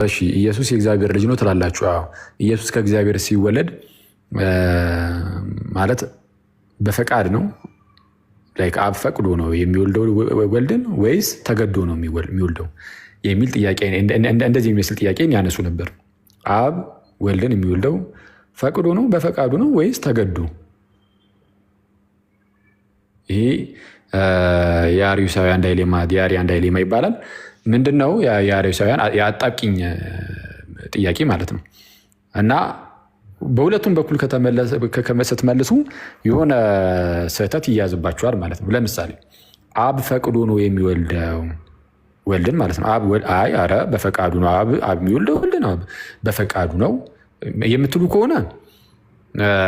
እሺ ኢየሱስ የእግዚአብሔር ልጅ ነው ትላላችሁ? አዎ። ኢየሱስ ከእግዚአብሔር ሲወለድ ማለት በፈቃድ ነው? ላይክ አብ ፈቅዶ ነው የሚወልደው ወልድን ወይስ ተገዶ ነው የሚወልደው የሚል ጥያቄ፣ እንደዚህ የሚመስል ጥያቄ ያነሱ ነበር። አብ ወልድን የሚወልደው ፈቅዶ ነው በፈቃዱ ነው ወይስ ተገዶ? ይሄ የአርዮሳውያን ዳይሌማ ዲያሪያን ዳይሌማ ይባላል። ምንድን ነው የአርዮሳውያን የአጣብቂኝ ጥያቄ ማለት ነው። እና በሁለቱም በኩል ስትመልሱ የሆነ ስህተት ይያዝባቸዋል ማለት ነው። ለምሳሌ አብ ፈቅዶ ነው የሚወልደው ወልድን ማለት ነው። ኧረ በፈቃዱ ነው አብ የሚወልደው ወልድን በፈቃዱ ነው የምትሉ ከሆነ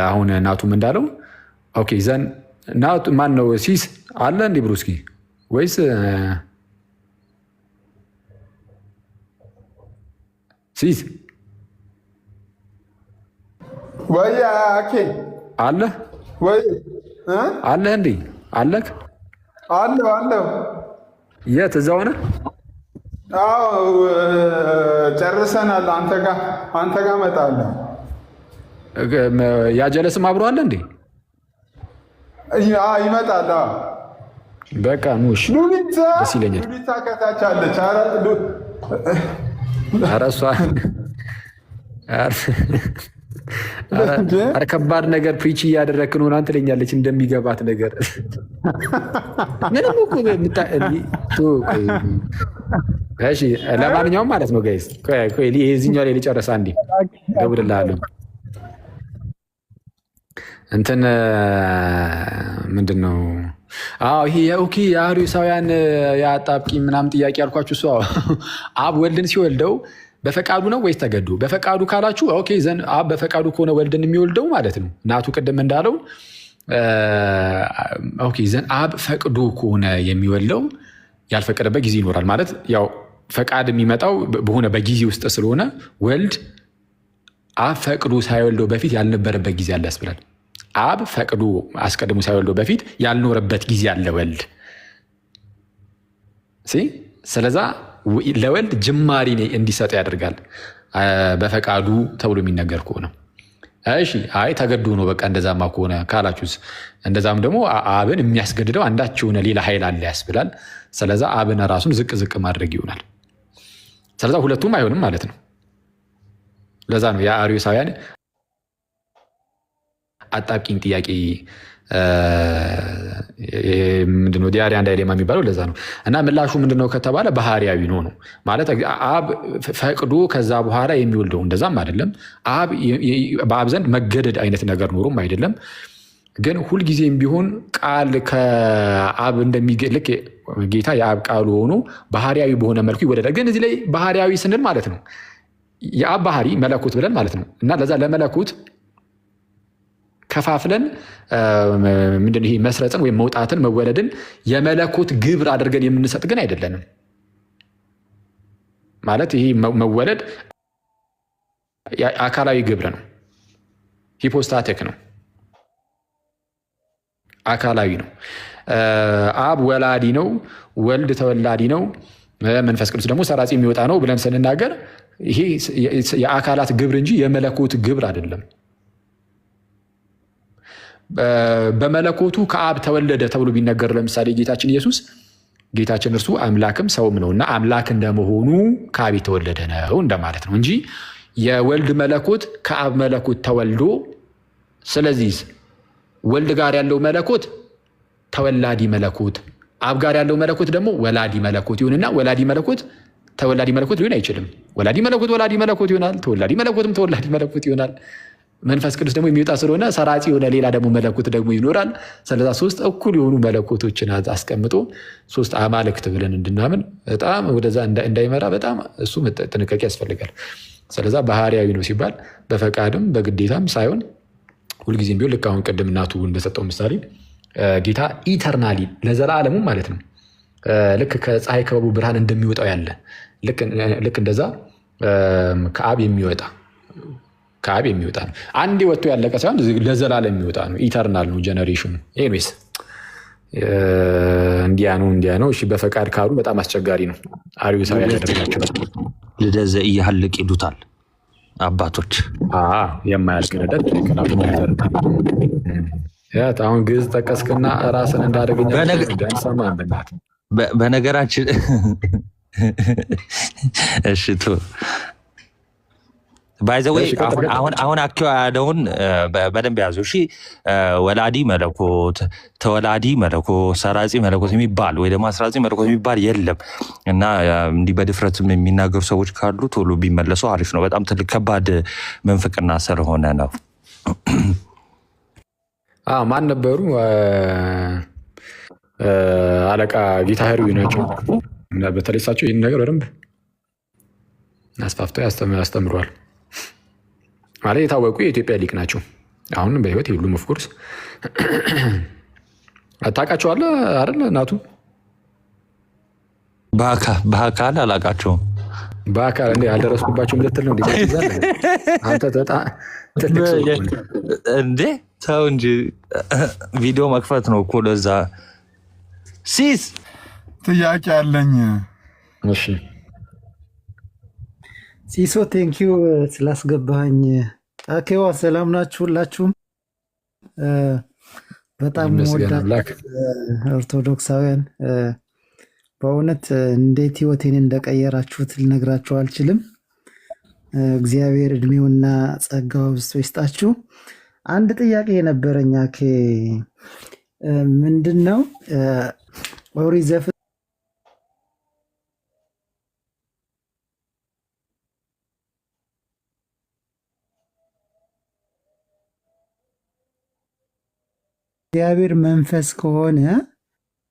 አሁን ናቱም እንዳለው ኦኬ ዘን ናቱ ማን ነው ሲስ አለ እንዲ ብሩስኪ ወይስ ሲስ ወይ አኬ አለ ወይ አለ እንዴ አለክ አለው የት እዛው ሆነ? አዎ ጨርሰናል። አንተ ጋር እመጣለሁ። ያጀለስም አብሮ አለ እንዴ? ይመጣል። በቃ ኑ እሺ፣ ደስ ይለኛል። ሉሊታ ከታች አለች። ኧረ እሷ ኧረ ከባድ ነገር ፕሪች እያደረግክ ነው አንተ ትለኛለች እንደሚገባት ነገር ምንም እኮ እሺ። ለማንኛውም ማለት ነው ጋይስ የዚህኛው ላይ ልጨርስ አንዴ እደውልልሃለሁ። እንትን ምንድን ነው ይሄ ኦኬ የአርዮሳውያን የአጣብቂኝ ምናምን ጥያቄ ያልኳችሁ እሱ አብ ወልድን ሲወልደው በፈቃዱ ነው ወይስ ተገዶ? በፈቃዱ ካላችሁ ኦኬ ዘን አብ በፈቃዱ ከሆነ ወልድን የሚወልደው ማለት ነው። ናቱ ቅድም እንዳለው ኦኬ ዘን አብ ፈቅዶ ከሆነ የሚወልደው ያልፈቀደበት ጊዜ ይኖራል ማለት ያው ፈቃድ የሚመጣው በሆነ በጊዜ ውስጥ ስለሆነ ወልድ አብ ፈቅዶ ሳይወልደው በፊት ያልነበረበት ጊዜ አለ ያስብላል። አብ ፈቅዶ አስቀድሞ ሳይወልደው በፊት ያልኖረበት ጊዜ አለ ወልድ። ስለዛ ለወልድ ጅማሬ እንዲሰጥ ያደርጋል በፈቃዱ ተብሎ የሚነገር ከሆነ። እሺ አይ ተገዶ ነው በቃ እንደዛማ ከሆነ ካላችሁስ፣ እንደዛም ደግሞ አብን የሚያስገድደው አንዳች የሆነ ሌላ ኃይል አለ ያስብላል። ስለዛ አብን ራሱን ዝቅ ዝቅ ማድረግ ይሆናል። ስለዛ ሁለቱም አይሆንም ማለት ነው። ለዛ ነው የአርዮሳውያን አጣብቂኝ ጥያቄ ምንድነው ዲያሪያን ዳይሌማ የሚባለው ለዛ ነው። እና ምላሹ ምንድነው ከተባለ ባህሪያዊ ነው ማለት አብ ፈቅዶ ከዛ በኋላ የሚወልደው እንደዛም አይደለም። በአብ ዘንድ መገደድ አይነት ነገር ኖሮም አይደለም። ግን ሁልጊዜም ቢሆን ቃል ከአብ ልክ ጌታ የአብ ቃሉ ሆኖ ባህሪያዊ በሆነ መልኩ ይወለዳል። ግን እዚህ ላይ ባህሪያዊ ስንል ማለት ነው የአብ ባህሪ መለኮት ብለን ማለት ነው። እና ለዛ ለመለኮት ከፋፍለን ምንድን ይሄ መስረፅን ወይም መውጣትን መወለድን የመለኮት ግብር አድርገን የምንሰጥ ግን አይደለንም። ማለት ይሄ መወለድ አካላዊ ግብር ነው፣ ሂፖስታቲክ ነው፣ አካላዊ ነው። አብ ወላዲ ነው፣ ወልድ ተወላዲ ነው፣ መንፈስ ቅዱስ ደግሞ ሰራጺ የሚወጣ ነው ብለን ስንናገር ይሄ የአካላት ግብር እንጂ የመለኮት ግብር አይደለም። በመለኮቱ ከአብ ተወለደ ተብሎ ቢነገር ለምሳሌ ጌታችን ኢየሱስ ጌታችን እርሱ አምላክም ሰውም ነው እና አምላክ እንደመሆኑ ከአብ የተወለደ ነው እንደማለት ነው እንጂ የወልድ መለኮት ከአብ መለኮት ተወልዶ፣ ስለዚህ ወልድ ጋር ያለው መለኮት ተወላዲ መለኮት፣ አብ ጋር ያለው መለኮት ደግሞ ወላዲ መለኮት ይሁንና ወላዲ መለኮት ተወላዲ መለኮት ሊሆን አይችልም። ወላዲ መለኮት ወላዲ መለኮት ይሆናል፣ ተወላዲ መለኮትም ተወላዲ መለኮት ይሆናል። መንፈስ ቅዱስ ደግሞ የሚወጣ ስለሆነ ሰራጺ የሆነ ሌላ ደግሞ መለኮት ደግሞ ይኖራል። ስለዛ ሶስት እኩል የሆኑ መለኮቶችን አስቀምጦ ሶስት አማልክት ብለን እንድናምን በጣም ወደዛ እንዳይመራ በጣም እሱ ጥንቃቄ ያስፈልጋል። ስለዛ ባህሪያዊ ነው ሲባል በፈቃድም በግዴታም ሳይሆን ሁልጊዜም ቢሆን ልክ አሁን ቅድም እናቱ እንደሰጠው ምሳሌ ጌታ ኢተርናሊ ለዘላለሙ ማለት ነው ልክ ከፀሐይ ከበቡ ብርሃን እንደሚወጣው ያለ ልክ እንደዛ ከአብ የሚወጣ ነው። አንዴ ወጥቶ ያለቀ ሳይሆን ለዘላለም የሚወጣ ነው። ኢተርናል ነው ጀነሬሽኑ። ኤኒዌይስ እንዲያ ነው። እሺ በፈቃድ ካሉ በጣም አስቸጋሪ ነው። አርዮሳዊ ያደረጋቸው ልደዘ እያለቅ ይሉታል አባቶች። የማያልቅ ልደት አሁን ግዕዝ ጠቀስክና ራስን እንዳደገኛ ሰማ ብናት በነገራችን እሽቱ ባይዘወይ አሁን አኪዋ ያለውን በደንብ ያዙ። እሺ ወላዲ መለኮት፣ ተወላዲ መለኮት፣ ሰራጺ መለኮት የሚባል ወይ ደግሞ አስራጺ መለኮት የሚባል የለም እና እንዲህ በድፍረት የሚናገሩ ሰዎች ካሉ ቶሎ ቢመለሱ አሪፍ ነው። በጣም ትልቅ ከባድ መንፍቅና ስለሆነ ነው። ማን ነበሩ? አለቃ ጌታህሩይ ናቸው። በተለይ እሳቸው ይህን ነገር በደንብ አስፋፍተው ያስተምሯል። ማለት የታወቁ የኢትዮጵያ ሊቅ ናቸው። አሁንም በህይወት የሉም። ኦፍኮርስ አታውቃቸዋለህ አይደል? ናቱ በአካል አላውቃቸውም። በአካል እንደ ያልደረስኩባቸው ምልትል ነው አንተ ትልቅ እንዴ? ተው እንጂ ቪዲዮ መክፈት ነው እኮ ለዛ። ሲስ ጥያቄ አለኝ። እሺ ሲሶ ቴንኪዩ ስላስገባኝ። አኬዋ ሰላም ናችሁ ሁላችሁም? በጣም ወዳችሁ ኦርቶዶክሳውያን በእውነት እንዴት ህይወቴን እንደቀየራችሁት ልነግራችሁ አልችልም። እግዚአብሔር እድሜውና ጸጋው አብዝቶ ይስጣችሁ። አንድ ጥያቄ የነበረኝ አኬ ምንድን ነው ኦሪት ዘፍጥረት እግዚአብሔር መንፈስ ከሆነ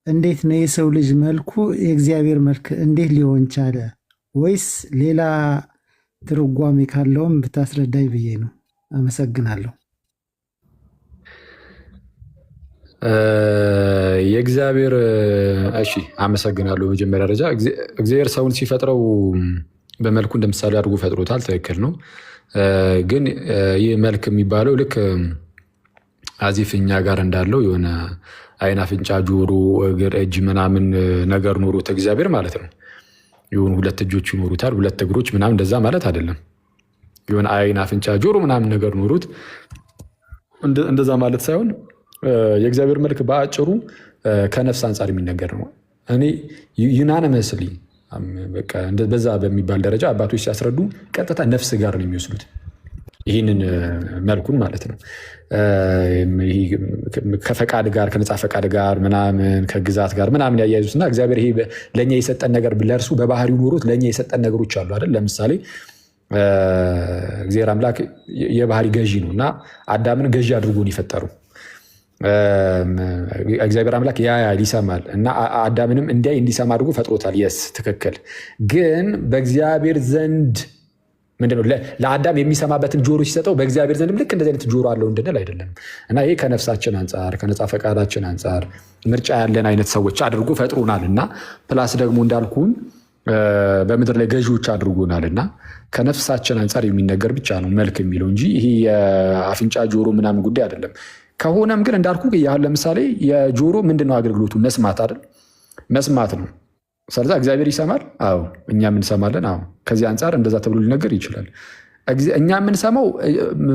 እንዴት ነው የሰው ልጅ መልኩ የእግዚአብሔር መልክ እንዴት ሊሆን ቻለ? ወይስ ሌላ ትርጓሜ ካለውም ብታስረዳኝ ብዬ ነው። አመሰግናለሁ። የእግዚአብሔር እሺ፣ አመሰግናለሁ። መጀመሪያ ደረጃ እግዚአብሔር ሰውን ሲፈጥረው በመልኩ እንደምሳሌ አድርጎ ፈጥሮታል። ትክክል ነው። ግን ይህ መልክ የሚባለው ልክ አዚፍ እኛ ጋር እንዳለው የሆነ አይን፣ አፍንጫ፣ ጆሮ፣ እግር፣ እጅ ምናምን ነገር ኖሮት እግዚአብሔር ማለት ነው። የሆኑ ሁለት እጆች ይኖሩታል፣ ሁለት እግሮች ምናምን እንደዛ ማለት አይደለም። የሆነ አይን፣ አፍንጫ፣ ጆሮ ምናምን ነገር ኖሩት እንደዛ ማለት ሳይሆን የእግዚአብሔር መልክ በአጭሩ ከነፍስ አንጻር የሚነገር ነው። እኔ ዩናኒመስሊ በዛ በሚባል ደረጃ አባቶች ሲያስረዱ ቀጥታ ነፍስ ጋር ነው የሚወስዱት ይህንን መልኩን ማለት ነው። ከፈቃድ ጋር ከነፃ ፈቃድ ጋር ምናምን ከግዛት ጋር ምናምን ያያይዙትና እግዚአብሔር ይሄ ለእኛ የሰጠን ነገር ለእርሱ በባህሪው ኖሮት ለእኛ የሰጠን ነገሮች አሉ አይደል? ለምሳሌ እግዚአብሔር አምላክ የባህሪ ገዢ ነው እና አዳምን ገዢ አድርጎን የፈጠሩ እግዚአብሔር አምላክ ያያል፣ ይሰማል እና አዳምንም እንዲያይ እንዲሰማ አድርጎ ፈጥሮታል። የስ ትክክል። ግን በእግዚአብሔር ዘንድ ምንድነው ለአዳም የሚሰማበትን ጆሮ ሲሰጠው በእግዚአብሔር ዘንድም ልክ እንደዚህ አይነት ጆሮ አለው እንድንል አይደለም። እና ይሄ ከነፍሳችን አንጻር ከነፃ ፈቃዳችን አንጻር ምርጫ ያለን አይነት ሰዎች አድርጎ ፈጥሮናል እና ፕላስ ደግሞ እንዳልኩን በምድር ላይ ገዢዎች አድርጎናል እና ከነፍሳችን አንጻር የሚነገር ብቻ ነው መልክ የሚለው እንጂ ይሄ የአፍንጫ ጆሮ ምናምን ጉዳይ አይደለም። ከሆነም ግን እንዳልኩ ያህል ለምሳሌ የጆሮ ምንድነው አገልግሎቱ? መስማት አይደል? መስማት ነው። ስለዚህ እግዚአብሔር ይሰማል። አዎ እኛም እንሰማለን። አዎ ከዚህ አንጻር እንደዛ ተብሎ ሊነገር ይችላል። እኛ የምንሰማው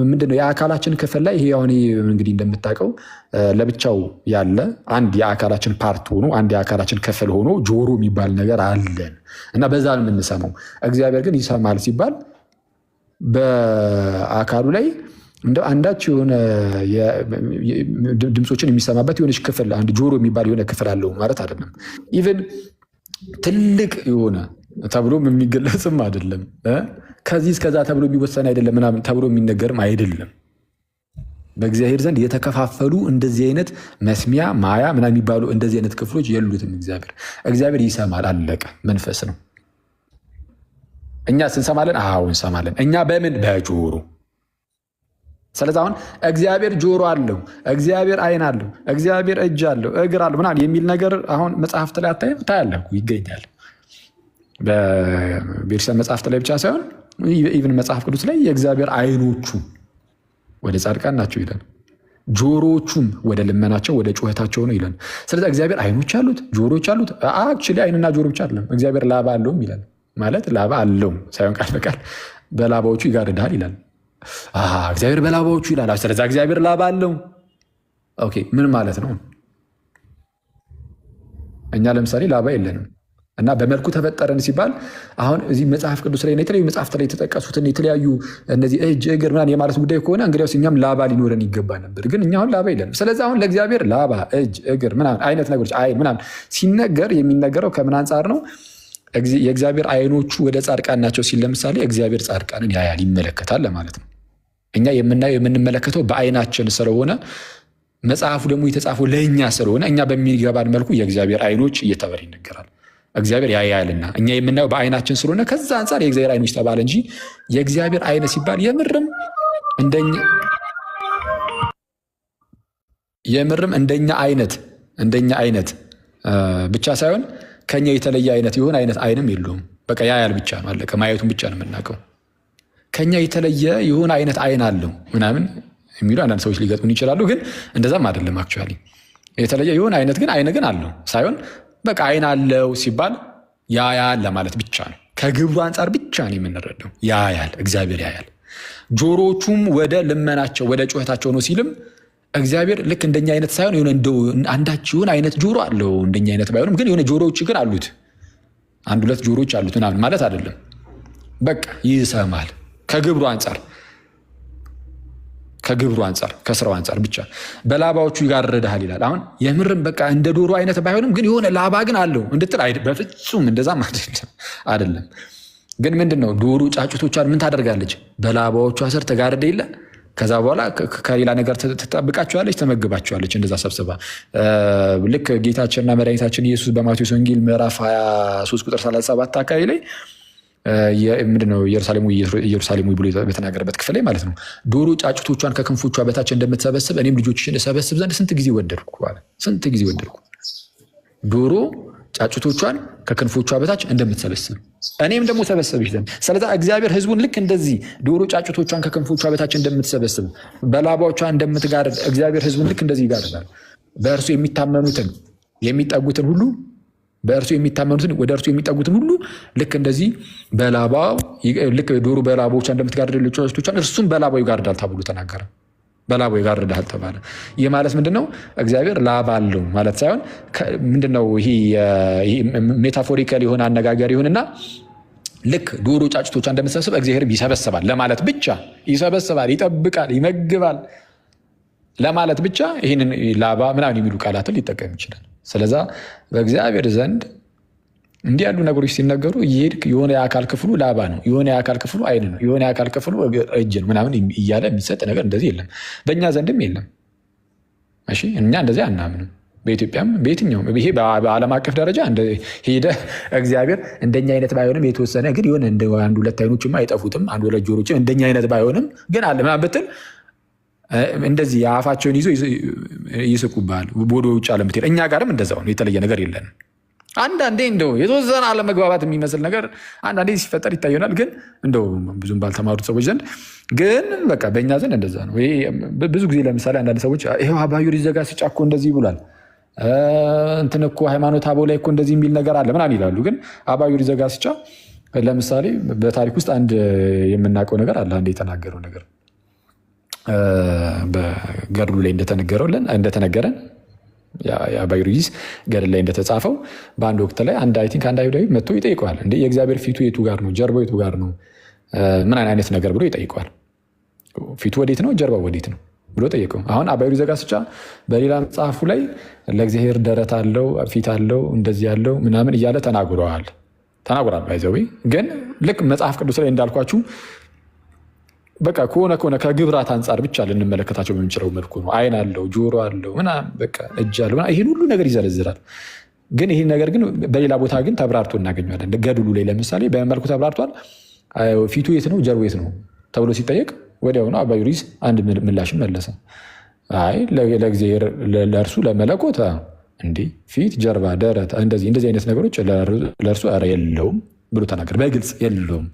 ምንድነው የአካላችን ክፍል ላይ ይሄ አሁን እንግዲህ እንደምታውቀው ለብቻው ያለ አንድ የአካላችን ፓርት ሆኖ አንድ የአካላችን ክፍል ሆኖ ጆሮ የሚባል ነገር አለን እና በዛ ነው የምንሰማው። እግዚአብሔር ግን ይሰማል ሲባል በአካሉ ላይ እንደ አንዳች የሆነ ድምፆችን የሚሰማበት የሆነች ክፍል አንድ ጆሮ የሚባል የሆነ ክፍል አለው ማለት አይደለም። ኢቨን ትልቅ የሆነ ተብሎም የሚገለጽም አይደለም። ከዚህ እስከዛ ተብሎ የሚወሰን አይደለም ምናምን ተብሎ የሚነገርም አይደለም። በእግዚአብሔር ዘንድ የተከፋፈሉ እንደዚህ አይነት መስሚያ ማያ ምናምን የሚባሉ እንደዚህ አይነት ክፍሎች የሉትም። እግዚአብሔር ይሰማል፣ አለቀ። መንፈስ ነው። እኛ ስንሰማለን? አዎ እንሰማለን። እኛ በምን? በጆሮ። ስለዚህ አሁን እግዚአብሔር ጆሮ አለው፣ እግዚአብሔር አይን አለው፣ እግዚአብሔር እጅ አለው፣ እግር አለው ምናምን የሚል ነገር አሁን መጽሐፍት ላይ አታይም? ታያለህ፣ ይገኛል። በቤተክርስቲያን መጽሐፍት ላይ ብቻ ሳይሆን ኢቭን መጽሐፍ ቅዱስ ላይ የእግዚአብሔር አይኖቹ ወደ ጻድቃን ናቸው ይላል። ጆሮዎቹም ወደ ልመናቸው ወደ ጩኸታቸው ነው ይላል። ስለዚህ እግዚአብሔር አይኖች አሉት፣ ጆሮዎች አሉት። አክቹዋሊ አይንና ጆሮ ብቻ አይደለም፣ እግዚአብሔር ላባ አለውም ይላል። ማለት ላባ አለው ሳይሆን ቃል በቃል በላባዎቹ ይጋርዳል ይላል። እግዚአብሔር በላባዎቹ ይላል። ስለዚህ እግዚአብሔር ላባ አለው። ኦኬ ምን ማለት ነው? እኛ ለምሳሌ ላባ የለንም እና በመልኩ ተፈጠረን ሲባል አሁን እዚህ መጽሐፍ ቅዱስ ላይ የተለያዩ መጽሐፍት ላይ የተጠቀሱትን የተለያዩ እነዚህ እጅ እግር ምናምን የማለት ጉዳይ ከሆነ እንግዲያውስ እኛም ላባ ሊኖረን ይገባ ነበር። ግን እኛ አሁን ላባ የለንም። ስለዚህ አሁን ለእግዚአብሔር ላባ፣ እጅ፣ እግር ምናምን አይነት ነገሮች አይን ምናምን ሲነገር የሚነገረው ከምን አንጻር ነው? የእግዚአብሔር አይኖቹ ወደ ጻድቃን ናቸው ሲል ለምሳሌ እግዚአብሔር ጻድቃንን ያያል፣ ይመለከታል ለማለት ነው። እኛ የምናየው የምንመለከተው በአይናችን ስለሆነ መጽሐፉ ደግሞ የተጻፈው ለእኛ ስለሆነ እኛ በሚገባን መልኩ የእግዚአብሔር አይኖች እየተባለ ይነገራል። እግዚአብሔር ያያልና እኛ የምናየው በአይናችን ስለሆነ ከዛ አንጻር የእግዚአብሔር አይኖች ተባለ እንጂ የእግዚአብሔር አይነ ሲባል የምርም እንደኛ አይነት ብቻ ሳይሆን ከኛ የተለየ አይነት የሆነ አይነት አይንም የለውም። በቃ ያያል ብቻ ነው፣ አለቀ። ማየቱን ብቻ ነው የምናውቀው። ከኛ የተለየ የሆነ አይነት አይን አለው ምናምን የሚሉ አንዳንድ ሰዎች ሊገጥሙን ይችላሉ። ግን እንደዛም አይደለም። አክቹዋሊ የተለየ የሆነ አይነት ግን አይነ ግን አለው ሳይሆን በቃ አይን አለው ሲባል ያያል ለማለት ብቻ ነው። ከግብሩ አንጻር ብቻ ነው የምንረዳው። ያያል፣ እግዚአብሔር ያያል። ጆሮዎቹም ወደ ልመናቸው ወደ ጩኸታቸው ነው ሲልም እግዚአብሔር ልክ እንደኛ አይነት ሳይሆን የሆነ እንደው አንዳች የሆነ አይነት ጆሮ አለው። እንደኛ አይነት ባይሆንም ግን የሆነ ጆሮዎች ግን አሉት። አንድ ሁለት ጆሮዎች አሉት ምናምን ማለት አይደለም። በቃ ይሰማል። ከግብሩ አንጻር ከስራው አንጻር ብቻ በላባዎቹ ይጋርድሃል ይላል። አሁን የምርም በቃ እንደ ዶሮ አይነት ባይሆንም ግን የሆነ ላባ ግን አለው እንድትል በፍጹም እንደዛም አይደለም። ግን ምንድን ነው ዶሮ ጫጩቶቿን ምን ታደርጋለች? በላባዎቿ ስር ተጋርደ የለ ከዛ በኋላ ከሌላ ነገር ትጠብቃቸዋለች፣ ተመግባቸዋለች። እንደዛ ሰብስባ ልክ ጌታችንና መድኃኒታችን ኢየሱስ በማቴዎስ ወንጌል ምዕራፍ 23 ቁጥር 37 አካባቢ ላይ ምንድነው ኢየሩሳሌሙ ብሎ በተናገረበት ክፍል ላይ ማለት ነው ዶሮ ጫጩቶቿን ከክንፎቿ በታች እንደምትሰበስብ እኔም ልጆችሽን እሰበስብ ዘንድ ስንት ጊዜ ወደድኩ አለ። ስንት ጊዜ ወደድኩ። ዶሮ ጫጩቶቿን ከክንፎቿ በታች እንደምትሰበስብ እኔም ደግሞ ሰበስብሽ ዘንድ። ስለዚህ እግዚአብሔር ሕዝቡን ልክ እንደዚህ ዶሮ ጫጩቶቿን ከክንፎቿ በታች እንደምትሰበስብ በላባዎቿ እንደምትጋርድ እግዚአብሔር ሕዝቡን ልክ እንደዚህ ይጋርዳል። በእርሱ የሚታመኑትን የሚጠጉትን ሁሉ በእርሱ የሚታመኑትን ወደ እርሱ የሚጠጉትን ሁሉ ልክ እንደዚህ በላባው ልክ ዶሮ በላባዎቿ እንደምትጋርድ ጫጩቶቿን እርሱም በላባው ይጋርዳል ተብሎ ተናገረ። በላባው ይጋርዳል ተባለ። ይህ ማለት ምንድነው? እግዚአብሔር ላባ አለው ማለት ሳይሆን ምንድነው ይሄ ሜታፎሪካል የሆነ አነጋገር ይሁንና ልክ ዶሮ ጫጩቶቿ እንደምትሰበስብ እግዚአብሔር ይሰበስባል ለማለት ብቻ ይሰበስባል፣ ይጠብቃል፣ ይመግባል ለማለት ብቻ ይህንን ላባ ምናምን የሚሉ ቃላትን ሊጠቀም ይችላል። ስለዛ በእግዚአብሔር ዘንድ እንዲህ ያሉ ነገሮች ሲነገሩ እየሄድክ የሆነ የአካል ክፍሉ ላባ ነው፣ የሆነ የአካል ክፍሉ አይን ነው፣ የሆነ የአካል ክፍሉ እጅ ነው ምናምን እያለ የሚሰጥ ነገር እንደዚህ የለም፣ በእኛ ዘንድም የለም። እሺ እኛ እንደዚህ አናምንም። በኢትዮጵያም በየትኛውም ይሄ በዓለም አቀፍ ደረጃ ሄደ እግዚአብሔር እንደኛ አይነት ባይሆንም የተወሰነ ግን የሆነ አንድ ሁለት አይኖችማ አይጠፉትም፣ አንድ ሁለት ጆሮችም እንደኛ አይነት ባይሆንም ግን አለ ምናምን ብትል እንደዚህ የአፋቸውን ይዞ ይስቁብሃል። ወደ ውጭ አለምትሄድ እኛ ጋርም እንደዛው ነው። የተለየ ነገር የለንም። አንዳንዴ እንደው የተወሰነ አለመግባባት የሚመስል ነገር አንዳንዴ ሲፈጠር ይታየናል። ግን እንደው ብዙም ባልተማሩት ሰዎች ዘንድ ግን በቃ በእኛ ዘንድ እንደዛ ነው። ብዙ ጊዜ ለምሳሌ አንዳንድ ሰዎች ይኸው አባዩር ዘጋስጫ እኮ እንደዚህ ብሏል፣ እንትን እኮ ሃይማኖት አበው ላይ እኮ እንደዚህ የሚል ነገር አለ ምናምን ይላሉ። ግን አባዩር ዘጋስጫ ለምሳሌ በታሪክ ውስጥ አንድ የምናውቀው ነገር አለ። አንድ የተናገረው ነገር በገድሉ ላይ እንደተነገረን የአባዩርጊስ ገድል ላይ እንደተጻፈው በአንድ ወቅት ላይ አንድ አይሁዳዊ መጥቶ ይጠይቀዋል። እንደ የእግዚአብሔር ፊቱ የቱ ጋር ነው? ጀርባው የቱ ጋር ነው? ምን አይነት ነገር ብሎ ይጠይቀዋል። ፊቱ ወዴት ነው? ጀርባው ወዴት ነው ብሎ ጠየቀው። አሁን አባዩር ዘጋስጫ በሌላ መጽሐፉ ላይ ለእግዚአብሔር ደረት አለው፣ ፊት አለው፣ እንደዚህ ያለው ምናምን እያለ ተናግሯል። ባይዘዌ ግን ልክ መጽሐፍ ቅዱስ ላይ እንዳልኳችሁ በቃ ከሆነ ከግብራት አንጻር ብቻ ልንመለከታቸው በምንችለው መልኩ ነው። አይን አለው፣ ጆሮ አለው፣ ምናምን በቃ እጅ አለው፣ ይህን ሁሉ ነገር ይዘረዝራል። ግን ይህን ነገር ግን በሌላ ቦታ ግን ተብራርቶ እናገኘዋለን። ገድሉ ላይ ለምሳሌ በመልኩ ተብራርቷል። ፊቱ የት ነው ጀርባው የት ነው ተብሎ ሲጠየቅ ወዲያውኑ አባዩሪስ አንድ ምላሽን መለሰ። አይ ለእግዚአብሔር ለእርሱ ለመለኮት እንዴ ፊት፣ ጀርባ፣ ደረት እንደዚህ አይነት ነገሮች ለእርሱ ኧረ የለውም ብሎ ተናገር። በግልጽ የለውም።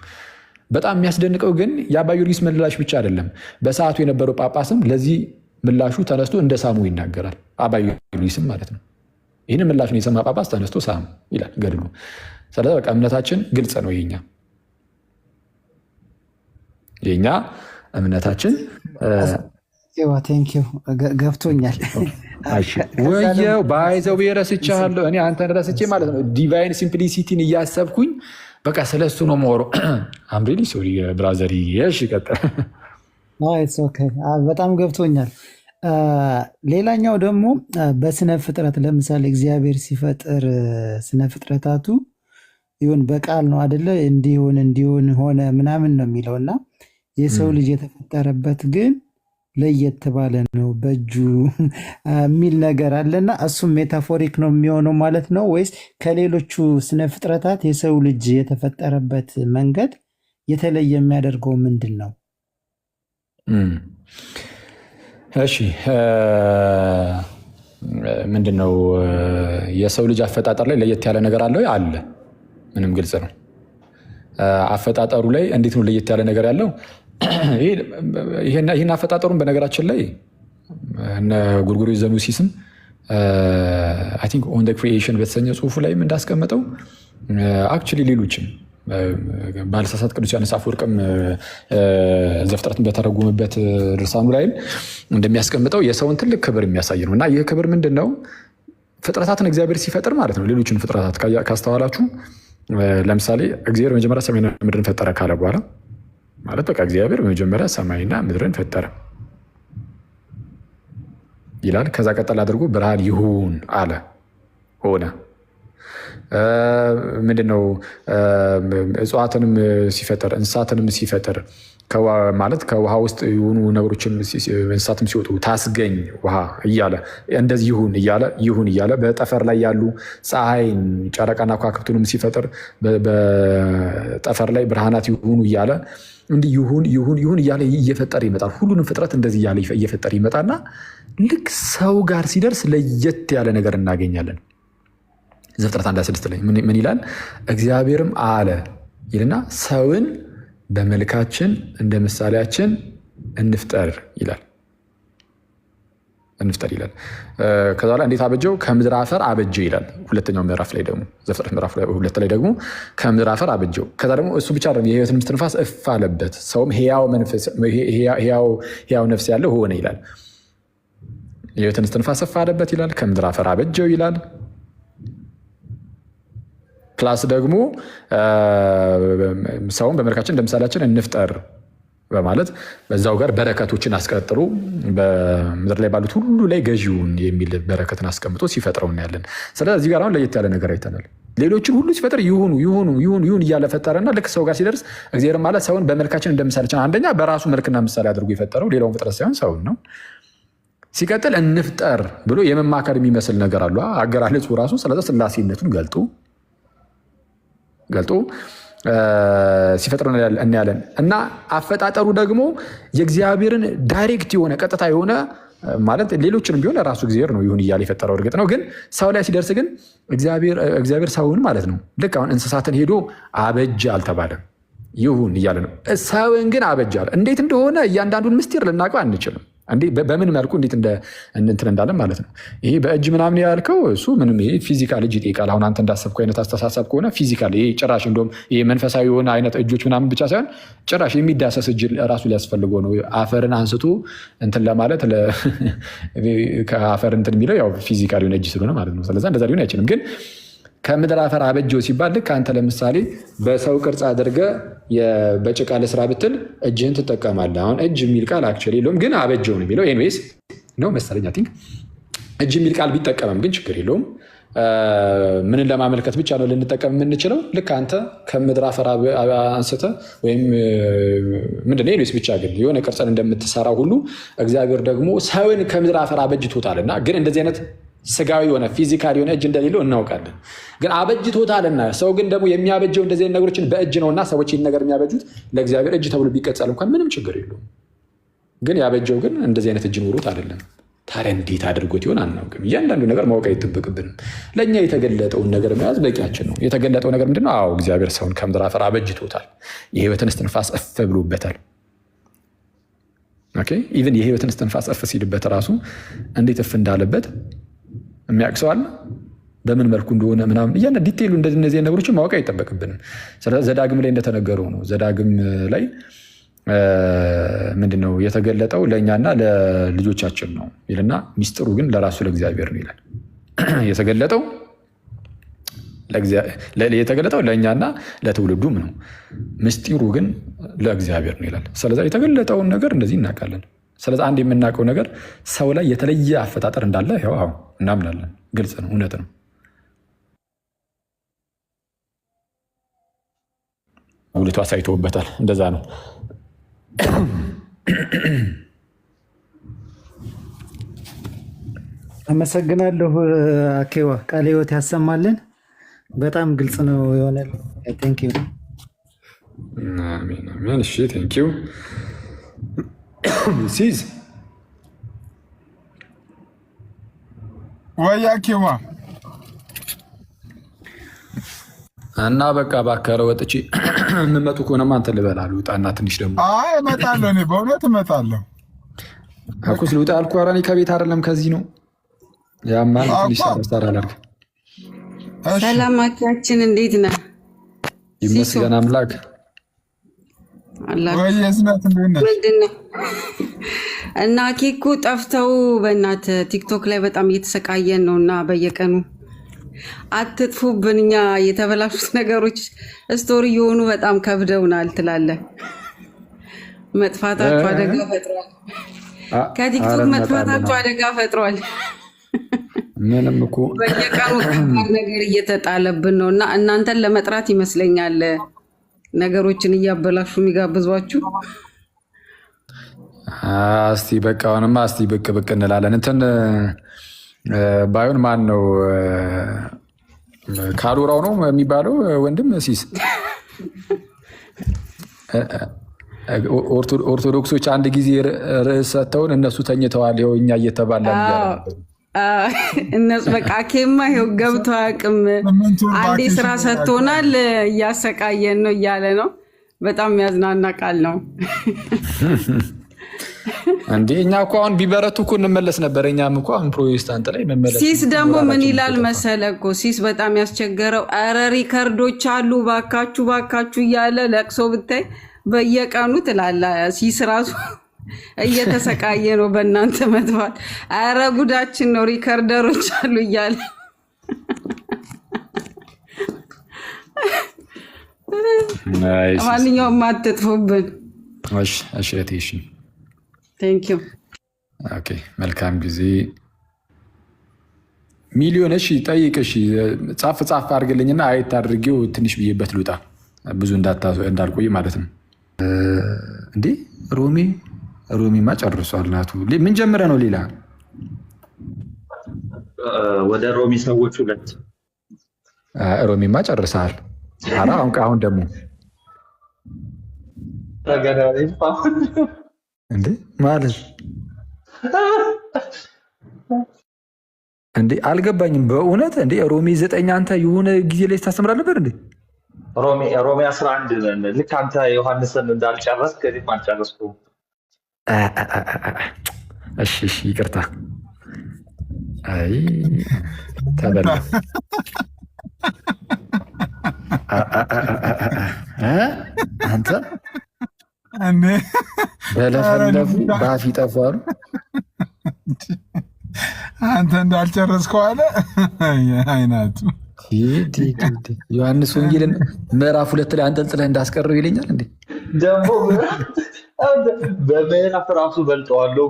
በጣም የሚያስደንቀው ግን የአባዩርጊስ ምላሽ ብቻ አይደለም። በሰዓቱ የነበረው ጳጳስም ለዚህ ምላሹ ተነስቶ እንደ ሳሙ ይናገራል። አባ ዩሊስም ማለት ነው። ይህንን ምላሹን የሰማ ጳጳስ ተነስቶ ሳሙ ይላል ገድሉ። ስለዚህ በቃ እምነታችን ግልጽ ነው። የኛ እምነታችን ገብቶኛል። ወየው ባይዘው ረስቻለሁ እኔ አንተን ረስቼ ማለት ነው። ዲቫይን ሲምፕሊሲቲን እያሰብኩኝ በቃ ስለሱ ነው ሞሮ አምሪሊ ሶሪ ብራዘሪ እሺ ቀጥል። በጣም ገብቶኛል። ሌላኛው ደግሞ በስነ ፍጥረት ለምሳሌ እግዚአብሔር ሲፈጥር ስነ ፍጥረታቱ ይሁን በቃል ነው አደለ? እንዲሆን ሆነ ምናምን ነው የሚለውና የሰው ልጅ የተፈጠረበት ግን ለየት ባለ ነው በእጁ የሚል ነገር አለና እሱም ሜታፎሪክ ነው የሚሆነው ማለት ነው ወይስ ከሌሎቹ ስነ ፍጥረታት የሰው ልጅ የተፈጠረበት መንገድ የተለየ የሚያደርገው ምንድን ነው? እሺ ምንድን ነው የሰው ልጅ አፈጣጠር ላይ ለየት ያለ ነገር አለው? አለ፣ ምንም ግልጽ ነው። አፈጣጠሩ ላይ እንዴት ነው ለየት ያለ ነገር ያለው? ይህን አፈጣጠሩን በነገራችን ላይ እነ ጎርጎርዮስ ዘኑሲስም አይ ቲንክ ኦን ክሪኤሽን በተሰኘ ጽሁፉ ላይም እንዳስቀመጠው አክቹዋሊ ሌሎችም ባለሳሳት ቅዱስ ዮሐንስ አፈወርቅም ዘፍጥረትን በተረጎመበት ድርሳኑ ላይም እንደሚያስቀምጠው የሰውን ትልቅ ክብር የሚያሳይ ነው። እና ይህ ክብር ምንድን ነው? ፍጥረታትን እግዚአብሔር ሲፈጥር ማለት ነው። ሌሎችን ፍጥረታት ካስተዋላችሁ ለምሳሌ እግዚአብሔር መጀመሪያ ሰማይና ምድርን ፈጠረ ካለ በኋላ ማለት በቃ እግዚአብሔር በመጀመሪያ ሰማይና ምድርን ፈጠረ ይላል። ከዛ ቀጠል አድርጎ ብርሃን ይሁን አለ፣ ሆነ። ምንድነው እጽዋትንም ሲፈጥር እንስሳትንም ሲፈጥር ማለት ከውሃ ውስጥ የሆኑ ነገሮችን እንስሳትም ሲወጡ ታስገኝ ውሃ እያለ እንደዚህ ይሁን እያለ በጠፈር ላይ ያሉ ፀሐይን፣ ጨረቃና ከዋክብቱንም ሲፈጥር በጠፈር ላይ ብርሃናት ይሁኑ እያለ እንዲህ ይሁን እያለ እየፈጠረ ይመጣል። ሁሉንም ፍጥረት እንደዚህ እያለ እየፈጠረ ይመጣና ልክ ሰው ጋር ሲደርስ ለየት ያለ ነገር እናገኛለን። ዘፍጥረት 1:6 ላይ ምን ይላል? እግዚአብሔርም አለ ይልና ሰውን በመልካችን እንደ ምሳሌያችን እንፍጠር ይላል። ከዛ ላይ እንዴት አበጀው? ከምድር አፈር አበጀው ይላል። ሁለተኛው ምዕራፍ ላይ ደግሞ ዘፍጥረት ምዕራፍ 2 ላይ ደግሞ ከምድር አፈር አበጀው። ከዛ ደግሞ እሱ ብቻ አይደለም፣ የሕይወትን እስትንፋስ እፍ አለበት፣ ሰውም ሕያው ነፍስ ያለው ሆነ ይላል። የሕይወትን እስትንፋስ እፍ አለበት ይላል። ከምድር አፈር አበጀው ይላል። ፕላስ ደግሞ ሰውን በመልካችን እንደ ምሳሌያችን እንፍጠር በማለት በዛው ጋር በረከቶችን አስቀጥሎ በምድር ላይ ባሉት ሁሉ ላይ ገዢውን የሚል በረከትን አስቀምጦ ሲፈጥረው እናያለን። ስለዚህ እዚህ ጋር አሁን ለየት ያለ ነገር አይተናል። ሌሎችን ሁሉ ሲፈጥር ይሁን እያለ ፈጠረና ልክ ሰው ጋር ሲደርስ እግዚአብሔር ማለት ሰውን በመልካችን እንደ ምሳሌያችን፣ አንደኛ በራሱ መልክና ምሳሌ አድርጎ የፈጠረው ሌላውን ፍጥረት ሳይሆን ሰውን ነው። ሲቀጥል እንፍጠር ብሎ የመማከር የሚመስል ነገር አሉ አገላለጹ ራሱ። ስለዚህ ስላሴነቱን ገልጦ ሲፈጥር እናያለን። እና አፈጣጠሩ ደግሞ የእግዚአብሔርን ዳይሬክት የሆነ ቀጥታ የሆነ ማለት ሌሎችንም ቢሆን ራሱ እግዚአብሔር ነው ይሁን እያለ የፈጠረው እርግጥ ነው። ግን ሰው ላይ ሲደርስ ግን እግዚአብሔር ሰውን ማለት ነው ልክ አሁን እንስሳትን ሄዶ አበጀ አልተባለም፣ ይሁን እያለ ነው። ሰውን ግን አበጀ አለ። እንዴት እንደሆነ እያንዳንዱን ምስጢር ልናውቀው አንችልም። በምን መልኩ እንዴት እንትን እንዳለን ማለት ነው። ይሄ በእጅ ምናምን ያልከው እሱ ምንም ይሄ ፊዚካል እጅ ይጠይቃል። አሁን አንተ እንዳሰብከው አይነት አስተሳሰብ ከሆነ ፊዚካል ይሄ ጭራሽ እንደውም ይሄ መንፈሳዊ የሆነ አይነት እጆች ምናምን ብቻ ሳይሆን ጭራሽ የሚዳሰስ እጅ ራሱ ሊያስፈልገው ነው። አፈርን አንስቶ እንትን ለማለት ከአፈር እንትን የሚለው ያው ፊዚካል የሆነ እጅ ስለሆነ ማለት ነው። ስለዚህ እንደዛ ሊሆን አይችልም። ግን ከምድር አፈር አበጀው ሲባል ልክ አንተ ለምሳሌ በሰው ቅርጽ አድርገህ በጭቃ ልስራ ብትል እጅህን ትጠቀማለህ። አሁን እጅ የሚል ቃል አክቹዋሊ የለውም፣ ግን አበጀው ነው የሚለው። ኤኒዌይስ ነው መሰለኝ አይ ቲንክ እጅ የሚል ቃል ቢጠቀምም ግን ችግር የለውም። ምንን ለማመልከት ብቻ ነው ልንጠቀም የምንችለው? ልክ አንተ ከምድር አፈር አንስተህ ወይም ምንድን ነው ኤኒዌይስ ብቻ ግን የሆነ ቅርጽን እንደምትሰራ ሁሉ እግዚአብሔር ደግሞ ሰውን ከምድር አፈር አበጅቶታልና ግን እንደዚህ አይነት ስጋዊ የሆነ ፊዚካል የሆነ እጅ እንደሌለው እናውቃለን። ግን አበጅቶታልና ሰው ግን ደግሞ የሚያበጀው እንደዚህ አይነት ነገሮችን በእጅ ነውና ሰዎች ይህን ነገር የሚያበጁት ለእግዚአብሔር እጅ ተብሎ ቢቀጸል እንኳን ምንም ችግር የለውም። ግን ያበጀው ግን እንደዚህ አይነት እጅ ኖሮት አይደለም። ታዲያ እንዴት አድርጎት ይሆን አናውቅም። እያንዳንዱ ነገር ማወቅ አይጠበቅብንም። ለእኛ የተገለጠውን ነገር መያዝ በቂያችን ነው። የተገለጠው ነገር ምንድን ነው? አዎ እግዚአብሔር ሰውን ከምድር አፈር አበጅቶታል። የሕይወትን እስትንፋስ እፍ ብሎበታል። ኢቨን የህይወትን እስትንፋስ እፍ ሲልበት ራሱ እንዴት እፍ እንዳለበት የሚያውቅ ሰው አለ? በምን መልኩ እንደሆነ ምናምን እያንዳንዱ ዲቴይሉ እንደዚህ ነገሮችን ማወቅ አይጠበቅብንም። ስለዚህ ዘዳግም ላይ እንደተነገረው ነው። ዘዳግም ላይ ምንድነው የተገለጠው? ለእኛና ለልጆቻችን ነው ይልና ሚስጥሩ ግን ለራሱ ለእግዚአብሔር ነው ይላል። የተገለጠው ለእኛና ለትውልዱም ነው፣ ምስጢሩ ግን ለእግዚአብሔር ነው ይላል። ስለዚህ የተገለጠውን ነገር እንደዚህ እናውቃለን። ስለዚህ አንድ የምናውቀው ነገር ሰው ላይ የተለየ አፈጣጠር እንዳለ ያው እናምናለን። ግልጽ ነው፣ እውነት ነው። ውልቱ አሳይቶበታል። እንደዛ ነው። አመሰግናለሁ አኬዋ፣ ቃለ ሕይወት ያሰማልን። በጣም ግልጽ ነው የሆነ ቴንኪው። አሜን አሜን። እሺ ቴንኪው ሲዝ ወይ አኬዋ እና በቃ ባከረ ወጥቼ የምመጡ ከሆነማ አንተ ልበላሉ ውጣና ትንሽ ደግሞ እመጣለሁ። እኔ በእውነት እመጣለሁ። አኩስ ልውጣ አልኩህ። ኧረ እኔ ከቤት አይደለም ከዚህ ነው። ያማን ትንሽ ሳረስታር አላርግ። ሰላም አኪያችን እንዴት ነህ? ይመስገን አምላክ። አላህ ወይ የዝናት ምንድን ነው እና ኬኩ ጠፍተው በእናት ቲክቶክ ላይ በጣም እየተሰቃየን ነው እና በየቀኑ አትጥፉብን። እኛ የተበላሹት ነገሮች ስቶሪ የሆኑ በጣም ከብደውናል ትላለህ። መጥፋታችሁ አደጋ ፈጥሯል። ከቲክቶክ መጥፋታችሁ አደጋ ፈጥሯል። ምንም እኮ በየቀኑ ከባድ ነገር እየተጣለብን ነው እና እናንተን ለመጥራት ይመስለኛል ነገሮችን እያበላሹ የሚጋብዟችሁ። እስቲ በቃ አሁንማ እስቲ ብቅ ብቅ እንላለን። እንትን ባይሆን ማን ነው ካሉራው ነው የሚባለው ወንድም ሲስ ኦርቶዶክሶች አንድ ጊዜ ርዕስ ሰጥተውን እነሱ ተኝተዋል፣ ይኸው እኛ እየተባላ እነሱ በቃ ኬማ ይኸው ገብቶ አያውቅም። አንዴ ስራ ሰጥቶናል እያሰቃየን ነው እያለ ነው። በጣም የሚያዝናና ቃል ነው። እንዴ እኛ እኮ አሁን ቢበረቱ እኮ እንመለስ ነበር። እኛም እኮ አሁን ፕሮቴስታንት ላይ መመለስ። ሲስ ደግሞ ምን ይላል መሰለ እኮ ሲስ በጣም ያስቸገረው፣ ኧረ ሪከርዶች አሉ ባካችሁ ባካችሁ እያለ ለቅሶ ብታይ በየቀኑ ትላላ። ሲስ ራሱ እየተሰቃየ ነው በእናንተ መጥፋት። ኧረ ጉዳችን ነው ሪከርደሮች አሉ እያለ ማንኛውም አትጥፉብን። እሺ እሺ ቴንኪው። ኦኬ መልካም ጊዜ ሚሊዮን። እሺ ጠይቅ። እሺ ጻፍ አድርግልኝና አየት አድርጌው ትንሽ ብዬበት ልውጣ፣ ብዙ እንዳልቆይ ማለት ነው። እንዴ ሮሚማ ጨርሷል። ናቱ ምን ጀምረ ነው? ሌላ ወደ ሮሚ ሰዎች 2 ሮሚማ ጨርሰሃል። አሁን ደግሞ እንዴ ማለት እንዴ አልገባኝም በእውነት። እንዴ ሮሚ 9 አንተ የሆነ ጊዜ ላይ ታስተምራለህ ነበር እንዴ? ሮሚ 11 ልክ አንተ ዮሐንስን እንዳልጨረስክ ከዚህ አልጨረስኩም። እሺ ይቅርታ። አይ ተበላ አንተ እንዴ በለፈለፉ ባፍ ይጠፋሉ። አንተ እንዳልጨረስከው አለ አይናቱ። ዮሐንስ ወንጌልን ምዕራፍ 2 ላይ አንጠልጥለህ እንዳስቀረው ይለኛል እንዴ? ደግሞ በምዕራፍ ራሱ በልጠዋለሁ።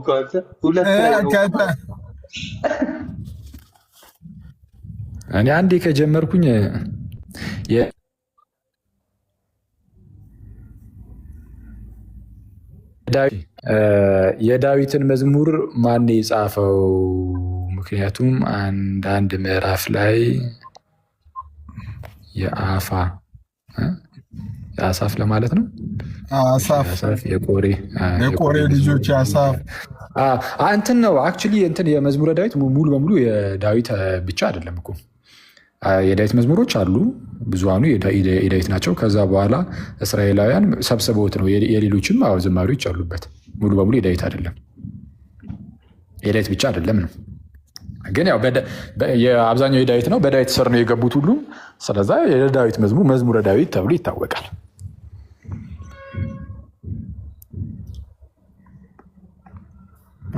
እኔ አንዴ ከጀመርኩኝ የዳዊትን መዝሙር ማን የጻፈው? ምክንያቱም አንዳንድ ምዕራፍ ላይ የአሳፍ ለማለት ነው። የቆሬ ልጆች አሳፍ እንትን ነው። አክቹዋሊ እንትን የመዝሙረ ዳዊት ሙሉ በሙሉ የዳዊት ብቻ አይደለም እኮ። የዳዊት መዝሙሮች አሉ፣ ብዙሃኑ የዳዊት ናቸው። ከዛ በኋላ እስራኤላውያን ሰብስበውት ነው። የሌሎችም ዝማሪዎች አሉበት። ሙሉ በሙሉ የዳዊት አይደለም፣ የዳዊት ብቻ አይደለም ነው። ግን ያው የአብዛኛው የዳዊት ነው፣ በዳዊት ስር ነው የገቡት ሁሉም። ስለዛ የዳዊት መዝሙረ ዳዊት ተብሎ ይታወቃል።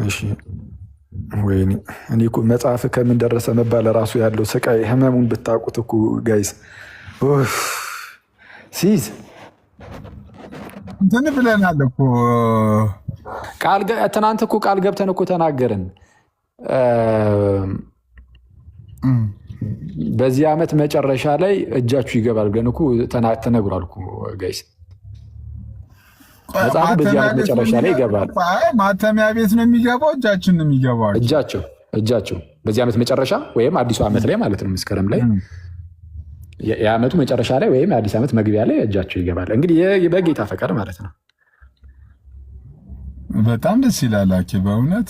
እሺ ወይኔ እኔ እኮ መጽሐፍ ከምን ደረሰ መባል ራሱ ያለው ስቃይ ህመሙን ብታውቁት እኮ ጋይስ ሲዝ እንትን ብለናል እኮ ትናንት እኮ ቃል ገብተን እኮ ተናገርን። በዚህ ዓመት መጨረሻ ላይ እጃችሁ ይገባል ብለን እኮ ተነግሯል እኮ ጋይስ። መጽሐፉ በዚህ ዓመት መጨረሻ ላይ ይገባል። ማተሚያ ቤት ነው የሚገባው፣ እጃችን ነው የሚገባው። እጃቸው በዚህ ዓመት መጨረሻ ወይም አዲሱ ዓመት ላይ ማለት ነው፣ መስከረም ላይ የዓመቱ መጨረሻ ላይ ወይም የአዲስ ዓመት መግቢያ ላይ እጃቸው ይገባል። እንግዲህ በጌታ ፈቃድ ማለት ነው። በጣም ደስ ይላል አኬ በእውነት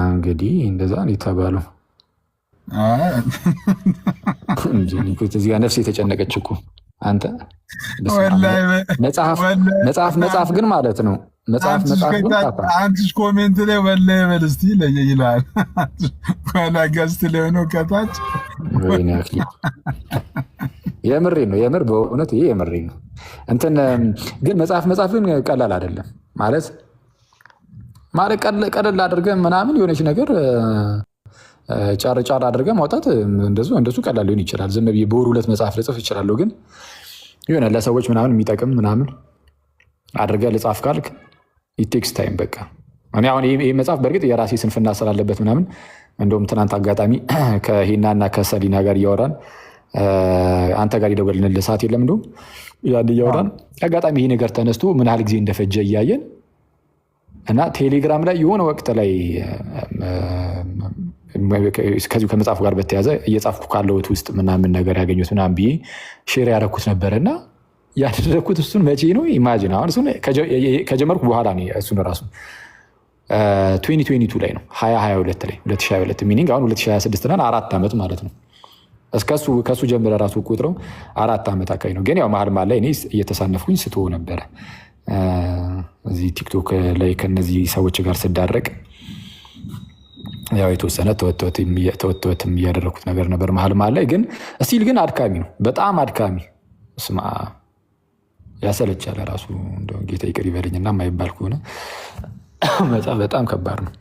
እንግዲህ እንደዛ ነው የተባለው። እዚህ ጋር ነፍስ የተጨነቀች እኮ አንተ መጽሐፍ ግን ማለት ነው። መጽሐፍ ግን አንቺ ኮሜንት ላይ ወላሂ በል እስኪ ይላል ገዝት ላይ ሆኖ ከታች የምሬ ነው። የምር በእውነት ይሄ የምሬ ነው። እንትን ግን መጽሐፍ ግን ቀላል አይደለም ማለት ቀለል አድርገን ምናምን የሆነች ነገር ጫር አድርገን ማውጣት እንደሱ ቀላል ሊሆን ይችላል። ዝም ብዬ በወር 2 መጽሐፍ ልጽፍ ይችላለሁ። ግን የሆነ ለሰዎች ምናምን የሚጠቅም ምናምን አድርገህ ልጻፍ ካልክ ኢቴክስ ታይም በቃ። እኔ አሁን ይህ መጽሐፍ በእርግጥ የራሴ ስንፍና ስላለበት ምናምን እንደውም ትናንት አጋጣሚ ከሂናና ከሰሊና ጋር እያወራን አንተ ጋር የደወልንልህ ሰዓት የለም እንደውም ያን እያወራን አጋጣሚ ይህ ነገር ተነስቶ ምን ያህል ጊዜ እንደፈጀ እያየን እና ቴሌግራም ላይ የሆነ ወቅት ላይ ከዚሁ ከመጽሐፉ ጋር በተያዘ እየጻፍኩ ካለሁት ውስጥ ምናምን ነገር ያገኙት ምናምን ብዬ ሼር ያደረኩት ነበር እና ያደረኩት እሱን መቼ ነው ኢማጂን አሁን እሱን ከጀመርኩ በኋላ ነው። እሱን ራሱ 2022 ላይ ነው 2022 ላይ 2022 ሚኒንግ አሁን 2026 እና 4 ዓመት ማለት ነው። ከሱ ጀምረ ራሱ ቁጥረው 4 ዓመት አካባቢ ነው። ግን ያው መሀል ላይ እኔ እየተሳነፍኩኝ ስትሆ ነበረ እዚህ ቲክቶክ ላይ ከነዚህ ሰዎች ጋር ስዳረቅ ያው የተወሰነ ተወትወትም እያደረኩት ነገር ነበር መሀል ላይ። ግን እስቲል ግን አድካሚ ነው፣ በጣም አድካሚ ስማ ያሰለቻል ራሱ። እንደው ጌታ ይቅር ይበልኝና የማይባል ከሆነ በጣም ከባድ ነው።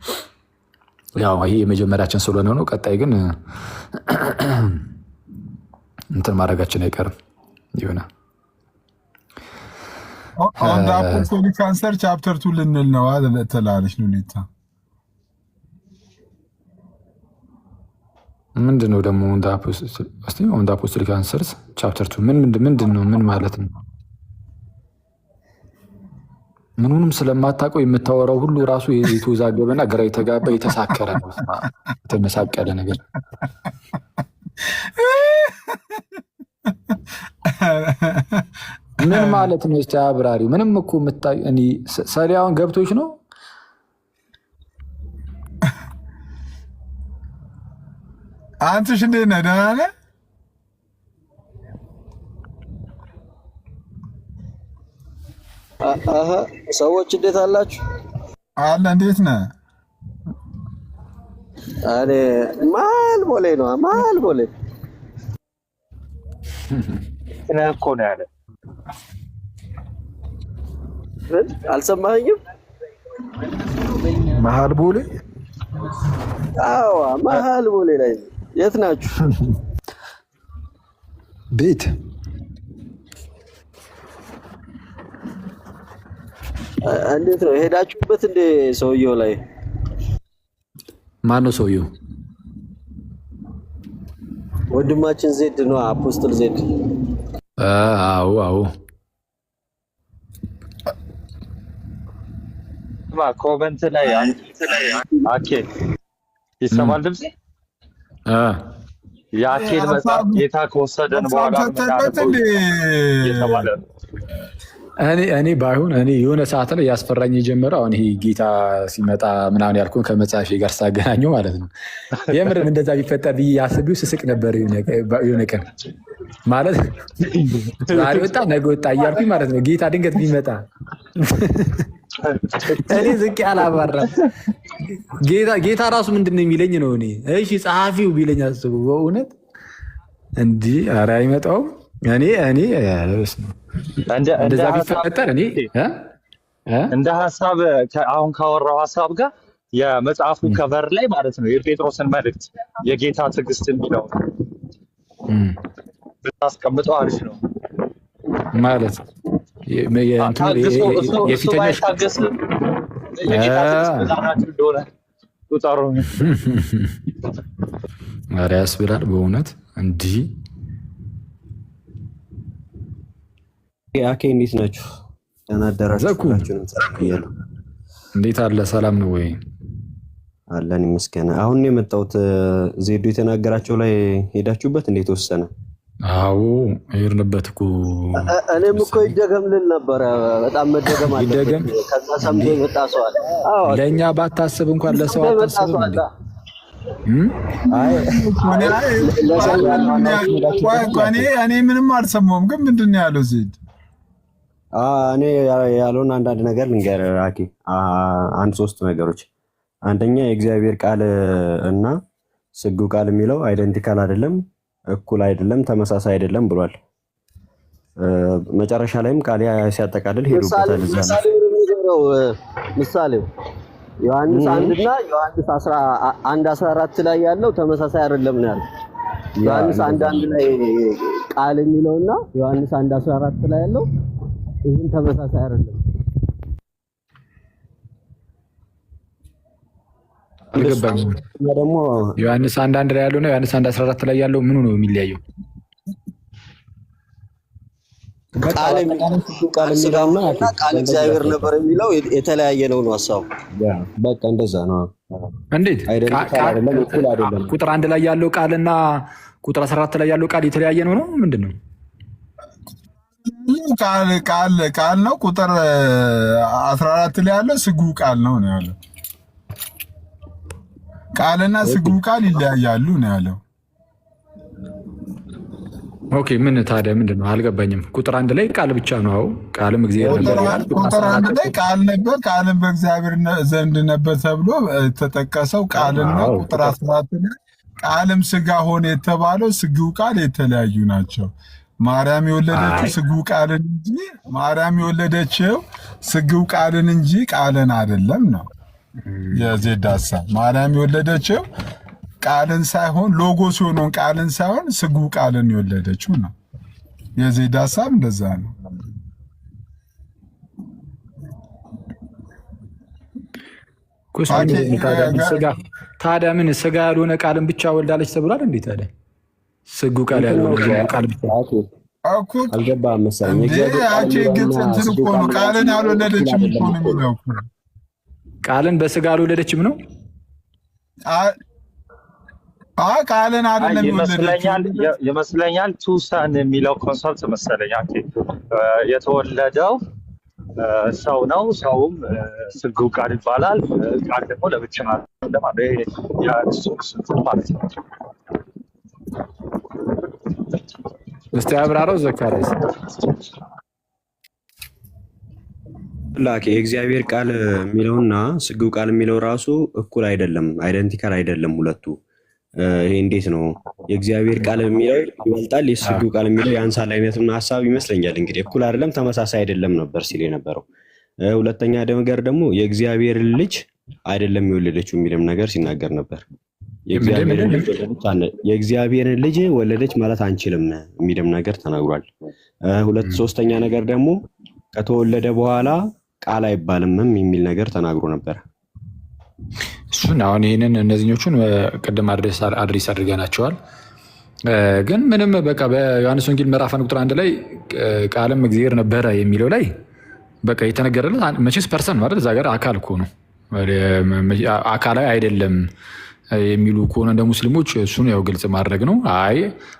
ያው ይሄ የመጀመሪያችን ስለሆነ ነው። ቀጣይ ግን እንትን ማድረጋችን አይቀርም ይሆናል። ኦን ዘ አፖስቶሊክ አንሰር ቻፕተር 2 ልንል ነው ትላለች ኑሊታ። ምንድን ነው ደግሞ ኦን ዘ አፖስቶሊክ አንሰርስ ቻፕተር 2 ምንድን ነው? ምን ማለት ነው? ምኑንም ስለማታውቀው የምታወራው ሁሉ ራሱ የተወዛገበና ግራ የተጋባ የተሳከረ ነው። የተመሳቀለ ነገር ምን ማለት ነው? እስቲ አብራሪ። ምንም እኮ ሰሊያውን ገብቶች ነው። አንተሽ እንዴት ነህ? ደህና ነህ? ሰዎች እንዴት አላችሁ? አለ። እንዴት ነህ? እኔ ማል ቦሌ ነው። ማል ቦሌ እኮ ነው ያለ። አልሰማኸኝም? መሀል ቦሌ? አዎ መሀል ቦሌ ላይ ነው። የት ናችሁ? ቤት። እንዴት ነው ሄዳችሁበት እንደ ሰውየው ላይ? ማነው ሰውየው? ወንድማችን ዜድ ነው፣ አፖስትል ዜድ። አዎ ኮመንት ላይ አኬ ይሰማል ድምፅ? የአኬን መጽሐፍ ጌታ ከወሰደን በኋላ እየተባለ ነው። እኔ ባይሆን እኔ የሆነ ሰዓት ላይ ያስፈራኝ የጀመረው አሁን ይሄ ጌታ ሲመጣ ምናምን ያልኩን ከመጽሐፌ ጋር ሳገናኘው ማለት ነው። የምርም እንደዛ ቢፈጠር ብዬ አስቤው ስስቅ ነበር የሆነ ቀን ማለት ዛሬ ወጣ ነገ ወጣ እያልኩኝ ማለት ነው። ጌታ ድንገት ቢመጣ እኔ ዝቅ አላባራም። ጌታ ራሱ ምንድን ነው የሚለኝ ነው። እኔ እሺ ጸሐፊው ቢለኝ አስቡ። በእውነት እንዲህ ኧረ አይመጣውም። እኔ እንደዛ ቢፈጠር እኔ እንደ ሀሳብ አሁን ካወራው ሀሳብ ጋር የመጽሐፉ ከቨር ላይ ማለት ነው የጴጥሮስን መልእክት የጌታ ትዕግስት የሚለው ብታስቀምጠው አሪፍ ነው ማለት የፊተኞች ኧረ ያስብላል በእውነት እንዲህ። አኬ እንዴት ናችሁ? ደህና አደራችሁ? እንዴት አለ? ሰላም ነው ወይ? አለን ይመስገን። አሁን የመጣሁት ዜዶ የተናገራቸው ላይ ሄዳችሁበት እንዴት ወሰነ? አዎ ሄድንበት እኮ። እኔም እኮ ይደገም ልል ነበረ። በጣም መደገም አለበት። ከዛ ሰምቶ የመጣ ሰው አለ። ለእኛ ባታስብ እንኳን ለሰው አታስብም እንዴ? እኔ ምንም አልሰማሁም፣ ግን ምንድን ነው ያለው ዜድ? እኔ ያለውን አንዳንድ ነገር ልንገር አኬ። አንድ ሶስት ነገሮች። አንደኛ የእግዚአብሔር ቃል እና ስጉ ቃል የሚለው አይደንቲካል አይደለም፣ እኩል አይደለም፣ ተመሳሳይ አይደለም ብሏል። መጨረሻ ላይም ቃል ሲያጠቃልል ሄዱበታል። ምሳሌው ዮሐንስ 1 እና ዮሐንስ 11:14 ላይ ያለው ተመሳሳይ አይደለም ነው ያለው። ዮሐንስ 1:1 ላይ ቃል የሚለውና ዮሐንስ 1:14 ላይ ያለው ይህን ተመሳሳይ አይደለም። አልገባኝም። ደግሞ ዮሐንስ 1:1 ላይ ያለው ነው ዮሐንስ 1:14 ላይ ያለው ምኑ ነው የሚለያየው? ቃል እግዚአብሔር ነበር የሚለው የተለያየ ነው ሀሳቡ። በቃ እንደዛ ነው። እንዴት ቁጥር 1 ላይ ያለው ቃልና ቁጥር 14 ላይ ያለው ቃል የተለያየ ነው? ምንድን ነው? ቃል ነው። ቁጥር 14 ላይ ያለው ስጉ ቃል ነው ያለው። ቃልና ስጉ ቃል ይለያያሉ ነው ያለው። ኦኬ ምን ታዲያ ምንድን ነው? አልገባኝም። ቁጥር 1 ላይ ቃል ብቻ ነው። ቃልም እግዚአብሔር ነበር። ቁጥር 1 ላይ ቃል ነበር፣ ቃልም በእግዚአብሔር ዘንድ ነበር ተብሎ ተጠቀሰው ቃልና ቁጥር 14 ላይ ቃልም ስጋ ሆነ የተባለው ስግው ቃል የተለያዩ ናቸው። ማርያም የወለደችው ስግው ቃልን እንጂ የወለደችው ስግው ቃልን እንጂ ቃልን አይደለም ነው የዜድ ሀሳብ። ማርያም የወለደችው ቃልን ሳይሆን ሎጎስ የሆነውን ቃልን ሳይሆን ስግው ቃልን የወለደችው ነው የዜድ ሀሳብ። እንደዛ ነው። ታዲያ ምን ስጋ ያልሆነ ቃልን ብቻ ወልዳለች ተብሏል? እንዴ ታዲያ ስግው ቃል ያልሆነ ቃል ብቻ አልገባህም መሰለኝ። ቃልን ያልወለደችም እኮ ነው የሚለው። ቃልን በስጋ አልወለደችም ነው ቃልን አይደለም ይመስለኛል። ቱሳን የሚለው ኮንሰፕት መሰለኝ የተወለደው ሰው ነው። ሰውም ስግው ቃል ይባላል። ቃል ደግሞ ለብቻ ማለት ነው። እስቲ አብራራው ዘካርያስ። ላኪ የእግዚአብሔር ቃል የሚለውና ስግው ቃል የሚለው ራሱ እኩል አይደለም፣ አይደንቲካል አይደለም ሁለቱ። ይሄ እንዴት ነው? የእግዚአብሔር ቃል የሚለው ይበልጣል፣ የስግው ቃል የሚለው ያንሳል አይነትና ሀሳብ ይመስለኛል። እንግዲህ እኩል አይደለም፣ ተመሳሳይ አይደለም ነበር ሲል የነበረው። ሁለተኛ ነገር ደግሞ የእግዚአብሔር ልጅ አይደለም የወለደችው የሚልም ነገር ሲናገር ነበር። የእግዚአብሔርን ልጅ ወለደች ማለት አንችልም የሚልም ነገር ተናግሯል። ሶስተኛ ነገር ደግሞ ከተወለደ በኋላ ቃል አይባልምም የሚል ነገር ተናግሮ ነበር። እሱን አሁን ይህንን እነዚህኞቹን ቅድም አድሬስ አድርገናቸዋል። ግን ምንም በቃ በዮሐንስ ወንጌል ምዕራፍ 1 ቁጥር 1 ላይ ቃልም እግዚአብሔር ነበረ የሚለው ላይ በቃ የተነገረለት መቼስ ፐርሰን ነው አይደል? እዛ ጋር አካል እኮ ነው፣ አካላዊ አይደለም የሚሉ ከሆነ እንደ ሙስሊሞች እሱን ያው ግልጽ ማድረግ ነው። አይ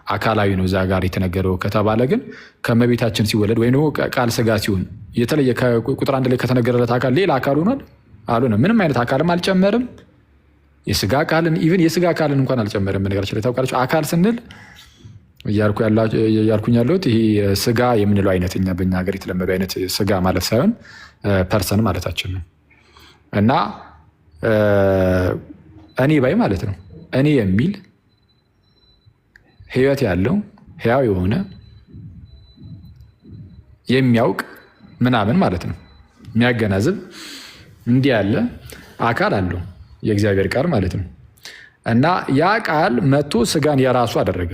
አካላዊ ነው እዛ ጋር የተነገረው ከተባለ ግን ከመቤታችን ሲወለድ ወይም ደግሞ ቃል ስጋ ሲሆን የተለየ ቁጥር 1 ላይ ከተነገረለት አካል ሌላ አካል ሆኗል አልሆነም? ምንም አይነት አካልም አልጨመርም። የስጋ ቃልን ኢቭን የስጋ አካልን እንኳን አልጨመርም። በነገራችን ላይ ታውቃላችሁ፣ አካል ስንል እያልኩኝ ያለሁት ይሄ ስጋ የምንለው አይነት እኛ በእኛ ሀገር የተለመደው አይነት ስጋ ማለት ሳይሆን ፐርሰን ማለታችን ነው። እና እኔ ባይ ማለት ነው። እኔ የሚል ህይወት ያለው ህያው የሆነ የሚያውቅ ምናምን ማለት ነው። የሚያገናዝብ እንዲህ ያለ አካል አለው የእግዚአብሔር ቃል ማለት ነው። እና ያ ቃል መጥቶ ስጋን የራሱ አደረገ።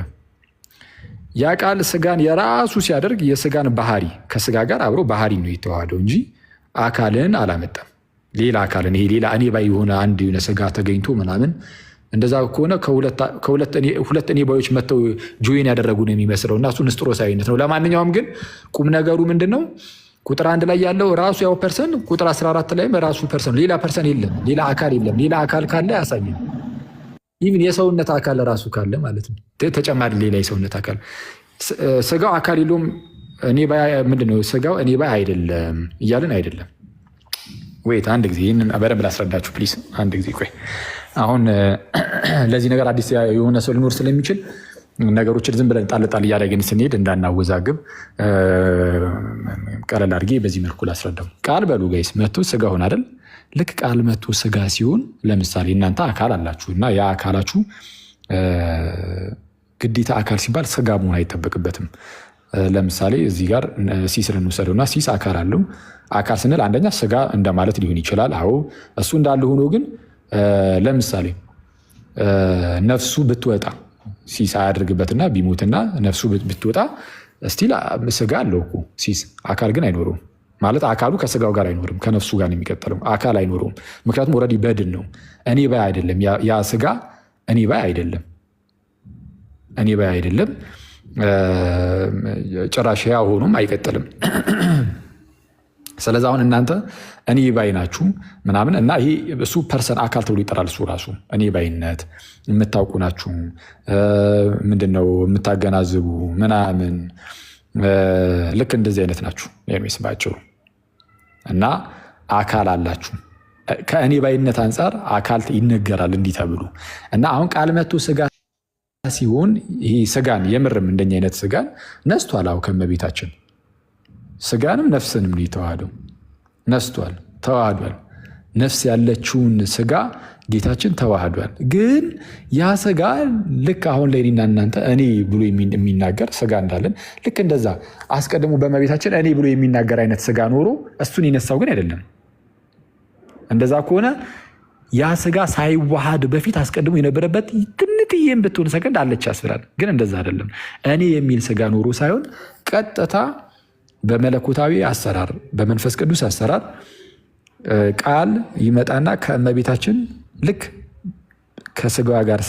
ያ ቃል ስጋን የራሱ ሲያደርግ የስጋን ባህሪ ከስጋ ጋር አብሮ ባህሪ ነው የተዋሃደው እንጂ አካልን አላመጣም። ሌላ አካልን ይሄ ሌላ እኔ ባይ የሆነ አንድ የሆነ ስጋ ተገኝቶ ምናምን እንደዛ ከሆነ ሁለት እኔ ባዮች መጥተው ጆይን ያደረጉ ነው የሚመስለው እና እሱ ንስጥሮሳዊነት ነው። ለማንኛውም ግን ቁም ነገሩ ምንድን ነው? ቁጥር 1 ላይ ያለው ራሱ ያው ፐርሰን፣ ቁጥር 14 ላይም ራሱ ፐርሰን፣ ሌላ ፐርሰን የለም፣ ሌላ አካል የለም። ሌላ አካል ካለ ያሳየን። ይህን የሰውነት አካል ራሱ ካለ ማለት ነው። ተጨማሪ ሌላ የሰውነት አካል ስጋው አካል የለውም። እኔ ባይ ምንድነው? ስጋው እኔ ባይ አይደለም እያልን አይደለም። ወይት አንድ ጊዜ ይህንን በደንብ ላስረዳችሁ ፕሊስ። አንድ ጊዜ ቆይ። አሁን ለዚህ ነገር አዲስ የሆነ ሰው ሊኖር ስለሚችል ነገሮችን ዝም ብለን ጣል እያደረግን ስንሄድ እንዳናወዛግብ ቀለል አድርጌ በዚህ መልኩ ላስረዳው። ቃል በሉ ጋይስ መቶ ስጋ ሆነ አይደል? ልክ ቃል መቶ ስጋ ሲሆን ለምሳሌ እናንተ አካል አላችሁ እና ያ አካላችሁ ግዴታ አካል ሲባል ስጋ መሆን አይጠበቅበትም። ለምሳሌ እዚህ ጋር ሲስን እንውሰደውና ሲስ አካል አለው። አካል ስንል አንደኛ ስጋ እንደማለት ሊሆን ይችላል። አዎ እሱ እንዳለ ሆኖ ግን ለምሳሌ ነፍሱ ብትወጣ ሲስ አያደርግበትና ቢሞትና ነፍሱ ብትወጣ ስቲል ስጋ አለው እኮ ሲስ፣ አካል ግን አይኖረውም። ማለት አካሉ ከስጋው ጋር አይኖርም፣ ከነፍሱ ጋር ነው የሚቀጥለው። አካል አይኖረውም፣ ምክንያቱም ኦልሬዲ በድን ነው። እኔ ባይ አይደለም፣ ያ ስጋ እኔ ባይ አይደለም፣ እኔ ባይ አይደለም። ጭራሽ ያ ሆኖም አይቀጥልም። ስለዚህ አሁን እናንተ እኔ ባይ ናችሁ ምናምን እና ይሄ እሱ ፐርሰን አካል ተብሎ ይጠራል። እሱ ራሱ እኔ ባይነት የምታውቁ ናችሁ፣ ምንድነው የምታገናዝቡ ምናምን ልክ እንደዚህ አይነት ናችሁ ኤርሜስ ባጭሩ። እና አካል አላችሁ። ከእኔ ባይነት አንጻር አካል ይነገራል እንዲህ ተብሎ እና አሁን ቃል መቶ ስጋ ሲሆን ይሄ ስጋን የምርም እንደኛ አይነት ስጋን ነስቷል። አው ከመቤታችን ስጋንም ነፍስንም ነው የተዋሃደው። ነስቷል፣ ተዋህዷል። ነፍስ ያለችውን ስጋ ጌታችን ተዋህዷል። ግን ያ ስጋ ልክ አሁን ላይ እኔና እናንተ እኔ ብሎ የሚናገር ስጋ እንዳለን ልክ እንደዛ አስቀድሞ በመቤታችን እኔ ብሎ የሚናገር አይነት ስጋ ኖሮ እሱን የነሳው ግን አይደለም። እንደዛ ከሆነ ያ ስጋ ሳይዋሃድ በፊት አስቀድሞ የነበረበት ትንትዬም ብትሆን ሰከንድ አለች ያስብላል። ግን እንደዛ አይደለም። እኔ የሚል ስጋ ኖሮ ሳይሆን ቀጥታ በመለኮታዊ አሰራር በመንፈስ ቅዱስ አሰራር ቃል ይመጣና ከእመቤታችን ልክ ከስጋዋ ጋር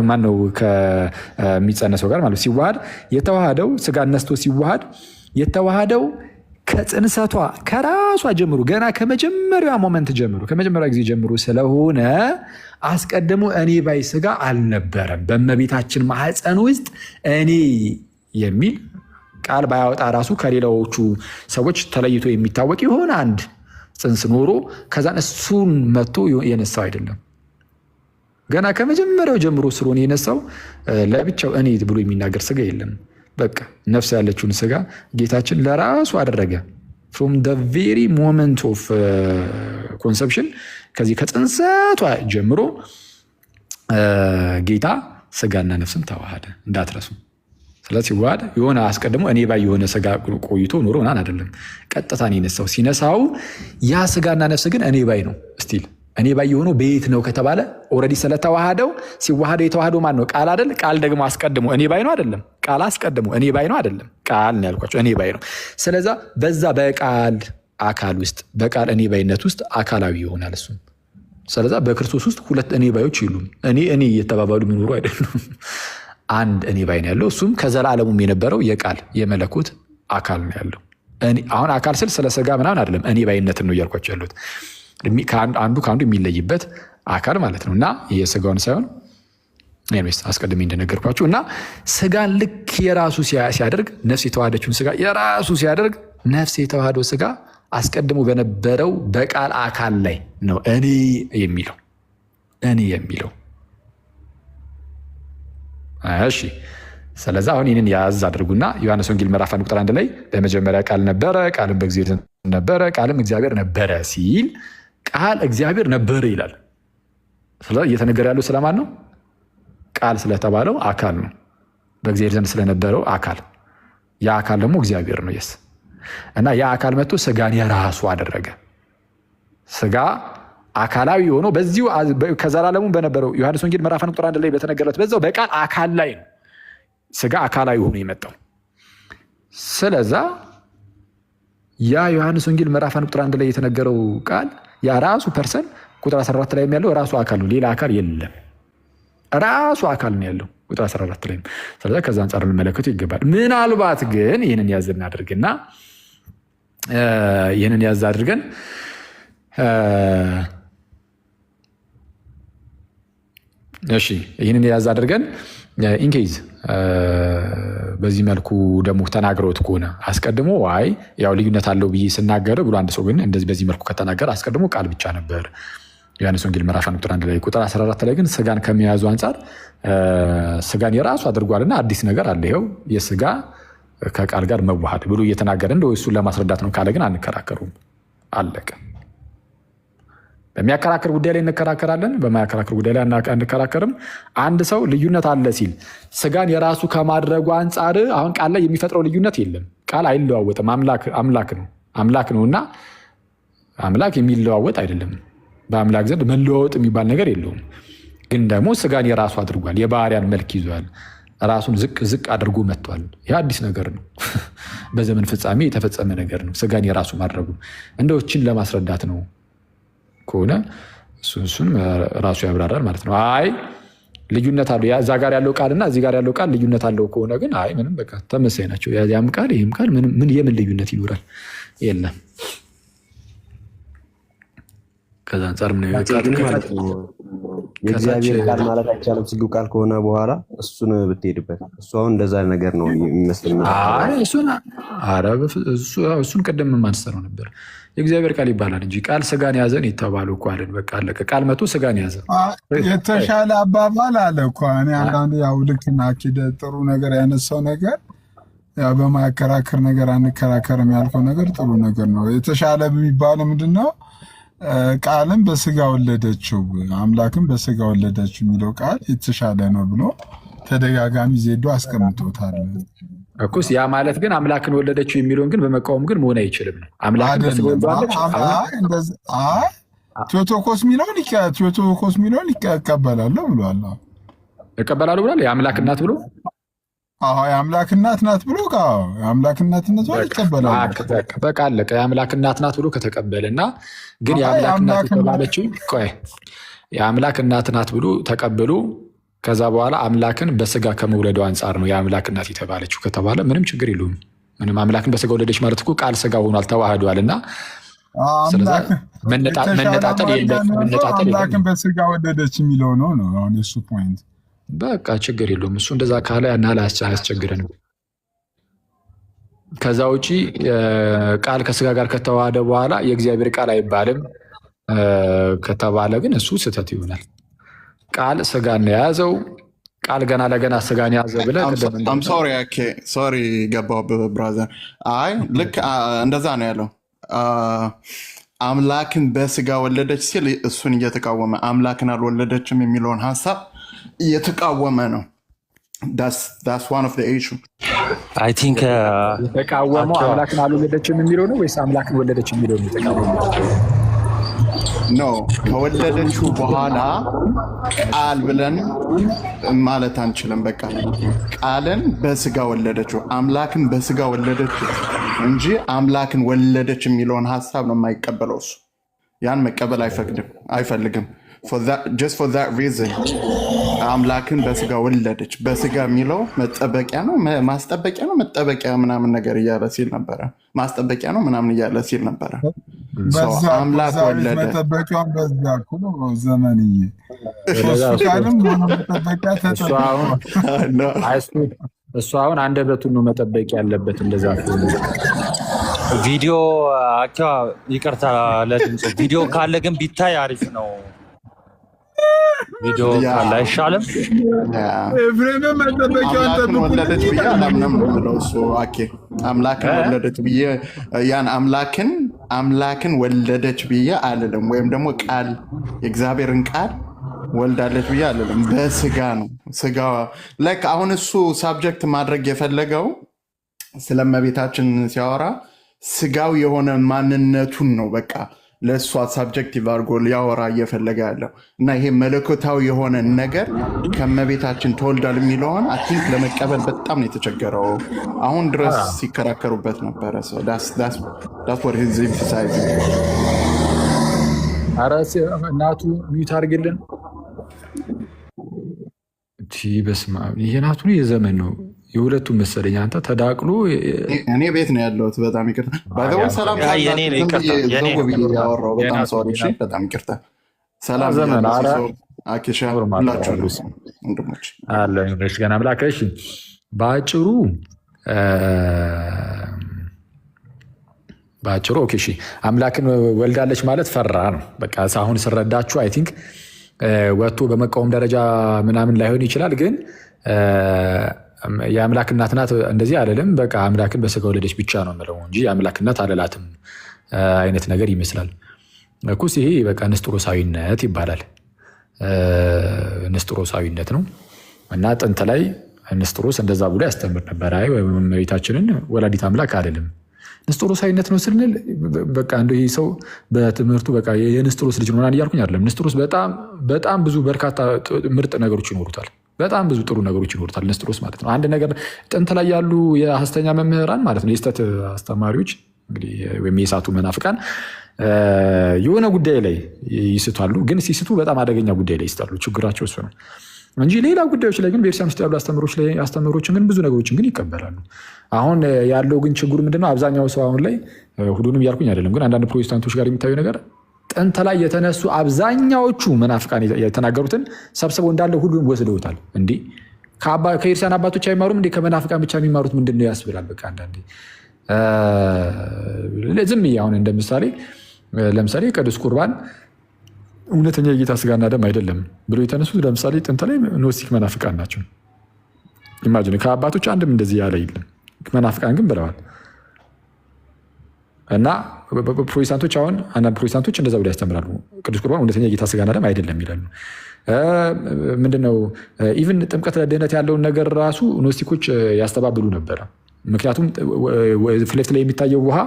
ማነው ከሚጸነሰው ጋር ማለት ሲዋሃድ የተዋሃደው ስጋ ነስቶ ሲዋሃድ የተዋሃደው ከጽንሰቷ ከራሷ ጀምሮ ገና ከመጀመሪያ ሞመንት ጀምሮ ከመጀመሪያ ጊዜ ጀምሮ ስለሆነ አስቀድሞ እኔ ባይ ስጋ አልነበረም። በእመቤታችን ማህፀን ውስጥ እኔ የሚል ቃል ባያወጣ ራሱ ከሌላዎቹ ሰዎች ተለይቶ የሚታወቅ የሆነ አንድ ጽንስ ኖሮ ከዛን እሱን መጥቶ የነሳው አይደለም። ገና ከመጀመሪያው ጀምሮ ስለሆነ የነሳው ለብቻው እኔ ብሎ የሚናገር ስጋ የለም። በቃ ነፍስ ያለችውን ስጋ ጌታችን ለራሱ አደረገ። ፍሮም ደ ቬሪ ሞመንት ኦፍ ኮንሰፕሽን ከዚህ ከጽንሰቷ ጀምሮ ጌታ ስጋና ነፍስን ተዋሃደ እንዳትረሱ። ስለዚህ ሲዋሃድ የሆነ አስቀድሞ እኔ ባይ የሆነ ስጋ ቆይቶ ኖሮ ምናምን አይደለም። ቀጥታ ነው የነሳው። ሲነሳው ያ ስጋና ነፍስ ግን እኔ ባይ ነው። ስቲል እኔ ባይ የሆነው በየት ነው ከተባለ ኦልሬዲ ስለተዋሃደው ሲዋሃደው የተዋሃደው ማን ነው? ቃል አይደል? ቃል ደግሞ አስቀድሞ እኔ ባይ ነው አይደለም? ቃል አስቀድሞ እኔ ባይ ነው አይደለም? ቃል ነው ያልኳቸው፣ እኔ ባይ ነው። ስለዛ በዛ በቃል አካል ውስጥ በቃል እኔ ባይነት ውስጥ አካላዊ ይሆናል እሱም። ስለዛ በክርስቶስ ውስጥ ሁለት እኔ ባዮች የሉም። እኔ እየተባባሉ የሚኖሩ አይደሉም። አንድ እኔ ባይ ነው ያለው። እሱም ከዘላለሙም የነበረው የቃል የመለኮት አካል ነው ያለው። አሁን አካል ስል ስለ ስጋ ምናምን አይደለም፣ እኔ ባይነትን ነው እያልኳቸው ያሉት። አንዱ ከአንዱ የሚለይበት አካል ማለት ነው። እና የስጋውን ሳይሆን አስቀድሜ እንደነገርኳችሁ እና ስጋን ልክ የራሱ ሲያደርግ ነፍስ የተዋሃደችውን ስጋ የራሱ ሲያደርግ ነፍስ የተዋሃደው ስጋ አስቀድሞ በነበረው በቃል አካል ላይ ነው እኔ የሚለው። እሺ ስለዚህ አሁን ይህንን ያዝ አድርጉና ዮሐንስ ወንጌል ምዕራፍ 1 ቁጥር 1 ላይ በመጀመሪያ ቃል ነበረ፣ ቃልም በእግዚአብሔር ዘንድ ነበረ፣ ቃልም እግዚአብሔር ነበረ ሲል ቃል እግዚአብሔር ነበረ ይላል። ስለዚህ እየተነገረ ያለው ስለማን ነው? ቃል ስለተባለው አካል ነው። በእግዚአብሔር ዘንድ ስለነበረው አካል፣ ያ አካል ደግሞ እግዚአብሔር ነው። የስ እና ያ አካል መጥቶ ስጋን የራሱ አደረገ። ስጋ አካላዊ ሆኖ በዚሁ ከዘላለሙ በነበረው ዮሐንስ ወንጌል ምዕራፍ 1 ቁጥር 1 ላይ በተነገረለት በዛው በቃል አካል ላይ ነው ስጋ አካላዊ ሆኖ የመጣው። ስለዛ ያ ዮሐንስ ወንጌል ምዕራፍ 1 ቁጥር 1 ላይ የተነገረው ቃል ያ ራሱ ፐርሰን ቁጥር 14 ላይ ያለው ራሱ አካል ነው። ሌላ አካል የለም፣ ራሱ አካል ነው ያለው ቁጥር 14 ላይ። ስለዛ ከዛ አንጻር ልንመለከቱ ይገባል። ምናልባት ግን ይህንን ያዝ እናድርግና ይህንን ያዝ አድርገን እሺ ይህንን ያዝ አድርገን ኢንኬዝ በዚህ መልኩ ደግሞ ተናግረውት ከሆነ አስቀድሞ ዋይ ያው ልዩነት አለው ብዬ ስናገር ብሎ አንድ ሰው ግን እንደዚህ በዚህ መልኩ ከተናገረ አስቀድሞ ቃል ብቻ ነበር ዮሐንስ ወንጌል ምዕራፍ 1 ቁጥር 1 ላይ ቁጥር 14 ላይ ግን ስጋን ከመያዙ አንጻር ስጋን የራሱ አድርጓልና አዲስ ነገር አለ፣ ይኸው የስጋ ከቃል ጋር መዋሃድ ብሎ እየተናገረ እንደው እሱን ለማስረዳት ነው ካለ ግን አንከራከሩም። አለቀ። በሚያከራክር ጉዳይ ላይ እንከራከራለን፣ በማያከራክር ጉዳይ ላይ አንከራከርም። አንድ ሰው ልዩነት አለ ሲል ስጋን የራሱ ከማድረጉ አንጻር አሁን ቃል ላይ የሚፈጥረው ልዩነት የለም። ቃል አይለዋወጥም፣ አምላክ ነውና አምላክ የሚለዋወጥ አይደለም። በአምላክ ዘንድ መለዋወጥ የሚባል ነገር የለውም። ግን ደግሞ ስጋን የራሱ አድርጓል፣ የባህሪያን መልክ ይዟል፣ ራሱን ዝቅ አድርጎ መጥቷል። ይህ አዲስ ነገር ነው፣ በዘመን ፍጻሜ የተፈጸመ ነገር ነው። ስጋን የራሱ ማድረጉ እንደው እችን ለማስረዳት ነው ከሆነ እሱን ራሱ ያብራራል ማለት ነው። አይ ልዩነት አለው እዛ ጋር ያለው ቃልና እዚህ ጋር ያለው ቃል ልዩነት አለው ከሆነ ግን አይ ምንም በቃ ተመሳሳይ ናቸው። ያም ቃል ይህም ቃል ምን የምን ልዩነት ይኖራል? የለም። ከዛ አንጻር ምን የእግዚአብሔር ቃል ማለት አይቻልም። ስግው ቃል ከሆነ በኋላ እሱን ብትሄድበት እሱ አሁን እንደዛ ነገር ነው የሚመስለኝ። እሱን ቅድም ማንስተረው ነበር። የእግዚአብሔር ቃል ይባላል እንጂ ቃል ስጋን ያዘን የተባለው እኮ አለን። በቃ አለቀ። ቃል መቶ ስጋን ያዘ። የተሻለ አባባል አለ እኮ። እኔ አንዳንድ ያው ልክና ኪደ ጥሩ ነገር ያነሳው ነገር ያው በማያከራከር ነገር አንከራከርም ያልከው ነገር ጥሩ ነገር ነው። የተሻለ የሚባለው ምንድን ነው? ቃልም በስጋ ወለደችው አምላክም በስጋ ወለደችው የሚለው ቃል የተሻለ ነው ብሎ ተደጋጋሚ ዜዶ አስቀምጦታል። እኩስ ያ ማለት ግን አምላክን ወለደችው የሚለውን ግን በመቃወም ግን መሆን አይችልም ነው። አምላክን በስጋ ወለደች ቴዎቶኮስ ሚለውን ይቀበላለሁ ብሏል። እቀበላለሁ ብሏል። የአምላክ እናት ብሎ የአምላክ እናት ናት ብሎ የአምላክ እናትነት ይቀበላል። በቃ አለቀ። የአምላክ እናት ናት ብሎ ከተቀበለና ግን የአምላክ እናት የተባለችው የአምላክ እናት ናት ብሎ ተቀብሎ ከዛ በኋላ አምላክን በስጋ ከመውለዱ አንጻር ነው የአምላክ እናት የተባለችው ከተባለ ምንም ችግር የለውም። ምንም አምላክን በስጋ ወለደች ማለት እኮ ቃል ስጋ ሆኗል፣ ተዋህዷል። እና መነጣጠል አምላክን በስጋ ወለደች የሚለው ነው አሁን የሱ ፖይንት። በቃ ችግር የለውም እሱ እንደዛ ካለ ያናል አያስቸግረንም። ከዛ ውጪ ቃል ከስጋ ጋር ከተዋሃደ በኋላ የእግዚአብሔር ቃል አይባልም ከተባለ ግን እሱ ስህተት ይሆናል። ቃል ስጋን የያዘው ቃል ገና ለገና ስጋን ያዘ ብለህ ሶሪ ገባሁብህ ብራዘር። አይ ልክ እንደዛ ነው ያለው። አምላክን በስጋ ወለደች ሲል እሱን እየተቃወመ አምላክን አልወለደችም የሚለውን ሀሳብ እየተቃወመ ነው። That's one of the issue. I think የተቃወመው አምላክን አልወለደችም የሚለው ነው ወይስ አምላክን ወለደች የሚለው ነው የተቃወመው? ኖ ከወለደችው በኋላ ቃል ብለን ማለት አንችልም። በቃ ቃልን በስጋ ወለደችው፣ አምላክን በስጋ ወለደችው እንጂ አምላክን ወለደች የሚለውን ሀሳብ ነው የማይቀበለው እሱ። ያን መቀበል አይፈልግም። just for that reason አምላክን በስጋ ወለደች። በስጋ የሚለው መጠበቂያ ነው፣ ማስጠበቂያ ነው፣ መጠበቂያ ምናምን ነገር እያለ ሲል ነበረ። ማስጠበቂያ ነው ምናምን እያለ ሲል ነበረ። አምላክ ወለደ። መጠበቂያውን በዛ እኮ ዘመንዬ እሱ አሁን አንደበቱን ነው መጠበቅ ያለበት። እንደዛ ቪዲዮ ይቅርታ ለድምፁ ቪዲዮ ካለ ግን ቢታይ አሪፍ ነው። ቪዲዮ ካለ አይሻልም? ኤፍሬምም መጠበቂያውን አምላክን ወለደች ብዬ አላምንም ብለው እሱ አምላክን ወለደች ብዬ ያን አምላክን ወለደች ብዬ አልልም። ወይም ደግሞ ቃል የእግዚአብሔርን ቃል ወልዳለች ብዬ አልልም። በስጋ ነው ስጋ ላይክ አሁን እሱ ሳብጀክት ማድረግ የፈለገው ስለ እመቤታችን ሲያወራ ስጋው የሆነ ማንነቱን ነው በቃ ለእሷ ሳብጀክቲቭ አድርጎ ሊያወራ እየፈለገ ያለው እና ይሄ መለኮታዊ የሆነ ነገር ከእመቤታችን ተወልዳል የሚለውን አይ ቲንክ ለመቀበል በጣም ነው የተቸገረው። አሁን ድረስ ሲከራከሩበት ነበረ። ኧረ እናቱ ሚዩት አድርግልን። በስመ አብ ይሄ ናቱ የዘመን ነው የሁለቱም መሰለኝ። አንተ ተዳቅሎ እኔ ቤት ነው ያለሁት። በጣም ይቅርታ። ሰላም ያወራው በጣም ሰው በጣም ይቅርታ። ሰላም ዘመን አኬሻ ሁላችሁ ወንድሞች አለ ገና አምላክ። እሺ በአጭሩ ኦኬ እሺ አምላክን ወልዳለች ማለት ፈራ ነው በቃ። አሁን ስረዳችሁ አይ ቲንክ ወጥቶ በመቃወም ደረጃ ምናምን ላይሆን ይችላል፣ ግን የአምላክ እናት ናት እንደዚህ አልልም። በቃ አምላክን በስጋ ወለደች ብቻ ነው የምለው እንጂ የአምላክ እናት አልላትም አይነት ነገር ይመስላል እኮስ። ይሄ በቃ ንስጥሮሳዊነት ይባላል። ንስጥሮሳዊነት ነው እና ጥንት ላይ ንስጥሮስ እንደዛ ብሎ ያስተምር ነበር። አይ እመቤታችንን ወላዲት አምላክ አይደለም ንስጥሮሳዊነት ነው ስንል በቃ እንደው ይህ ሰው በትምህርቱ በቃ የንስጥሮስ ልጅ ነው እያልኩኝ አይደለም። ንስጥሮስ በጣም ብዙ በርካታ ምርጥ ነገሮች ይኖሩታል። በጣም ብዙ ጥሩ ነገሮች ይኖሩታል ንስጥሮስ ማለት ነው። አንድ ነገር ጥንት ላይ ያሉ የሐሰተኛ መምህራን ማለት ነው የስተት አስተማሪዎች እንግዲህ ወይም የሳቱ መናፍቃን የሆነ ጉዳይ ላይ ይስታሉ፣ ግን ሲስቱ በጣም አደገኛ ጉዳይ ላይ ይስታሉ። ችግራቸው እሱ ነው እንጂ ሌላ ጉዳዮች ላይ ግን ቤተክርስቲያን ውስጥ ያሉ አስተምሮችን ግን ብዙ ነገሮችን ግን ይቀበላሉ። አሁን ያለው ግን ችግሩ ምንድነው? አብዛኛው ሰው አሁን ላይ ሁሉንም እያልኩኝ አይደለም፣ ግን አንዳንድ ፕሮቴስታንቶች ጋር የሚታዩ ነገር ጥንት ላይ የተነሱ አብዛኛዎቹ መናፍቃን የተናገሩትን ሰብስበው እንዳለ ሁሉንም ወስደውታል። እንዲህ ከክርስቲያን አባቶች አይማሩም እንዴ? ከመናፍቃን ብቻ የሚማሩት ምንድን ነው ያስብላል። በቃ አንዳንዴ ዝም አሁን እንደ ለምሳሌ ቅዱስ ቁርባን እውነተኛ የጌታ ስጋና ደም አይደለም ብሎ የተነሱት ለምሳሌ ጥንት ላይ ኖስቲክ መናፍቃን ናቸው። ኢማጂን ከአባቶች አንድም እንደዚህ ያለ የለም፣ መናፍቃን ግን ብለዋል። እና ፕሮቴስታንቶች አሁን አንዳንድ ፕሮቴስታንቶች እንደዛ ብለው ያስተምራሉ። ቅዱስ ቁርባን እውነተኛ የጌታ ስጋና ደም አይደለም ይላሉ። ምንድነው ኢቭን ጥምቀት ለድህነት ያለውን ነገር ራሱ ኖስቲኮች ያስተባብሉ ነበረ። ምክንያቱም ፊት ለፊት ላይ የሚታየው ውሃ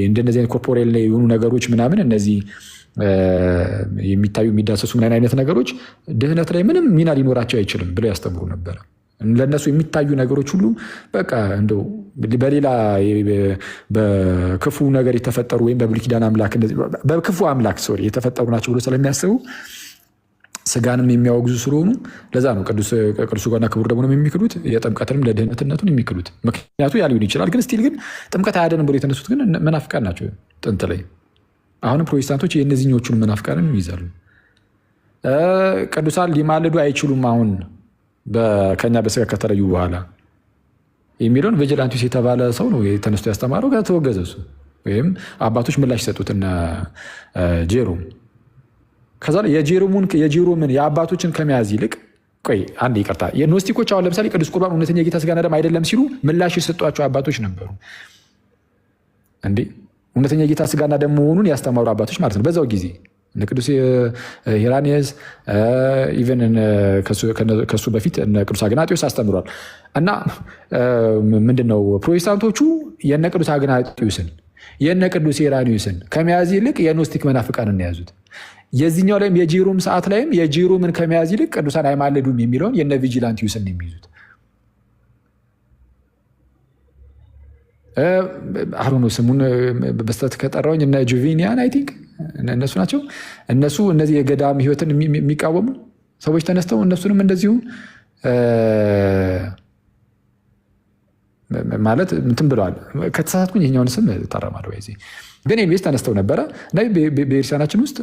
እንደነዚህ አይነት ኮርፖሬል የሆኑ ነገሮች ምናምን እነዚህ የሚታዩ የሚዳሰሱ ምን አይነት ነገሮች ድህነት ላይ ምንም ሚና ሊኖራቸው አይችልም ብለው ያስተምሩ ነበረ። ለእነሱ የሚታዩ ነገሮች ሁሉ በቃ እንደው በሌላ በክፉ ነገር የተፈጠሩ ወይም በብሉይ ኪዳን አምላክ በክፉ አምላክ የተፈጠሩ ናቸው ብሎ ስለሚያስቡ ስጋንም የሚያወግዙ ስለሆኑ ለዛ ነው ቅዱስ ሥጋውና ክቡር ደሙንም የሚክዱት የጥምቀትንም ለድህነትነቱን የሚክዱት። ምክንያቱ ያ ሊሆን ይችላል፣ ግን ስቲል ግን ጥምቀት አያድንም ብሎ የተነሱት ግን መናፍቃን ናቸው ጥንት ላይ። አሁንም ፕሮቴስታንቶች የእነዚህኞቹን መናፍቃንም ይይዛሉ። ቅዱሳን ሊማልዱ አይችሉም አሁን ከኛ በስጋ ከተለዩ በኋላ የሚለውን ቪጂላንቲስ የተባለ ሰው ነው የተነስቶ ያስተማረው። ከተወገዘ እሱ ወይም አባቶች ምላሽ ሰጡት እነ ጄሮም። ከዛ የጄሮምን የአባቶችን ከመያዝ ይልቅ ቆይ አንድ ይቅርታ፣ የኖስቲኮች አሁን ለምሳሌ ቅዱስ ቁርባን እውነተኛ የጌታ ስጋና ደም አይደለም ሲሉ ምላሽ የሰጧቸው አባቶች ነበሩ እንዴ። እውነተኛ የጌታ ስጋና ደም መሆኑን ያስተማሩ አባቶች ማለት ነው በዛው ጊዜ እነ ቅዱስ ሄራኒየስ ኢቨን ከሱ በፊት እነ ቅዱስ አግናጢዮስ አስተምሯል። እና ምንድነው ፕሮቴስታንቶቹ የነ ቅዱስ አግናጢዮስን የነ ቅዱስ ሄራኒየስን ከመያዝ ይልቅ የኖስቲክ መናፍቃንን የያዙት። የዚህኛው ላይም የጄሮም ሰዓት ላይም የጄሮምን ከመያዝ ይልቅ ቅዱሳን አይማለዱም የሚለውን የነ ቪጂላንቲዩስን የሚይዙት። አሁኑ ስሙን በስተት ከጠራውኝ እነ ጁቬኒያን አይ ቲንክ እነሱ ናቸው። እነሱ እነዚህ የገዳም ህይወትን የሚቃወሙ ሰዎች ተነስተው እነሱንም እንደዚሁ ማለት እንትን ብለዋል። ከተሳሳትኩኝ ይሄኛውን ስም ታረማለሁ። ግን ኤንቤስ ተነስተው ነበረ እና በኤርሲያናችን ውስጥ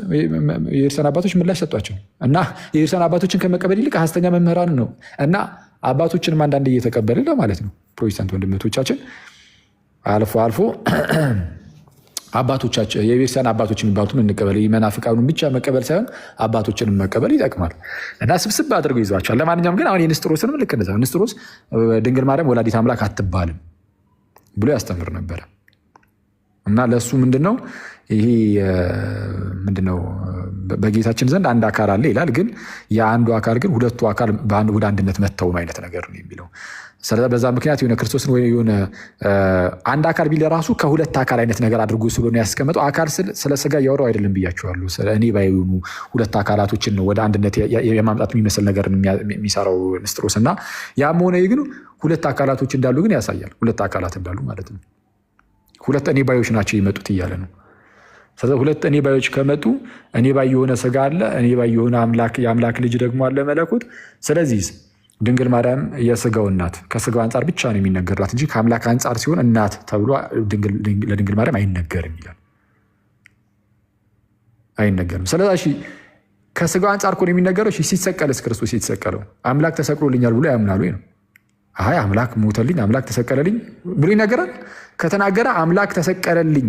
የኤርሲያን አባቶች ምላሽ ሰጧቸው እና የኤርሲያን አባቶችን ከመቀበል ይልቅ ሐሰተኛ መምህራን ነው እና አባቶችንም አንዳንድ እየተቀበልን ማለት ነው ፕሮቴስታንት ወንድሞቻችን አልፎ አልፎ አባቶቻችን የቤተክርስቲያን አባቶች የሚባሉትን እንቀበል። መናፍቃኑን ብቻ መቀበል ሳይሆን አባቶችንም መቀበል ይጠቅማል እና ስብስብ አድርገው ይዟቸዋል። ለማንኛውም ግን አሁን የንስጥሮስንም ልክ እንደዛ ንስጥሮስ ድንግል ማርያም ወላዲት አምላክ አትባልም ብሎ ያስተምር ነበረ እና ለእሱ ምንድነው ይሄ ምንድነው በጌታችን ዘንድ አንድ አካል አለ ይላል። ግን የአንዱ አካል ግን ሁለቱ አካል ወደ አንድነት መተው ነው አይነት ነገር ነው የሚለው። ስለዚህ በዛ ምክንያት የሆነ ክርስቶስን ወይ የሆነ አንድ አካል ቢል ራሱ ከሁለት አካል አይነት ነገር አድርጎ ስለሆነ ያስቀመጠው። አካል ስለ ስጋ እያወራው አይደለም ብያቸዋለሁ። እኔ ባይሆኑ ሁለት አካላቶችን ነው ወደ አንድነት የማምጣት የሚመስል ነገር የሚሰራው ንስጥሮስ እና ያም ሆነ ግን ሁለት አካላቶች እንዳሉ ግን ያሳያል። ሁለት አካላት እንዳሉ ማለት ነው። ሁለት እኔ ባዮች ናቸው የመጡት እያለ ነው። ስለዚህ ሁለት እኔ ባዮች ከመጡ እኔ ባይ የሆነ ስጋ አለ፣ እኔ ባይ የሆነ የአምላክ ልጅ ደግሞ አለ መለኮት። ስለዚህ ድንግል ማርያም የስጋው እናት ከስጋው አንጻር ብቻ ነው የሚነገርላት እንጂ ከአምላክ አንጻር ሲሆን እናት ተብሎ ለድንግል ማርያም አይነገርም ይላል። አይነገርም። ስለዚህ ከስጋው አንጻር እኮ ነው የሚነገረው። ሲሰቀልስ ክርስቶስ የተሰቀለው አምላክ ተሰቅሎልኛል ብሎ ያምናሉ ነው። አይ አምላክ ሞተልኝ፣ አምላክ ተሰቀለልኝ ብሎ ይነገራል። ከተናገረ አምላክ ተሰቀለልኝ፣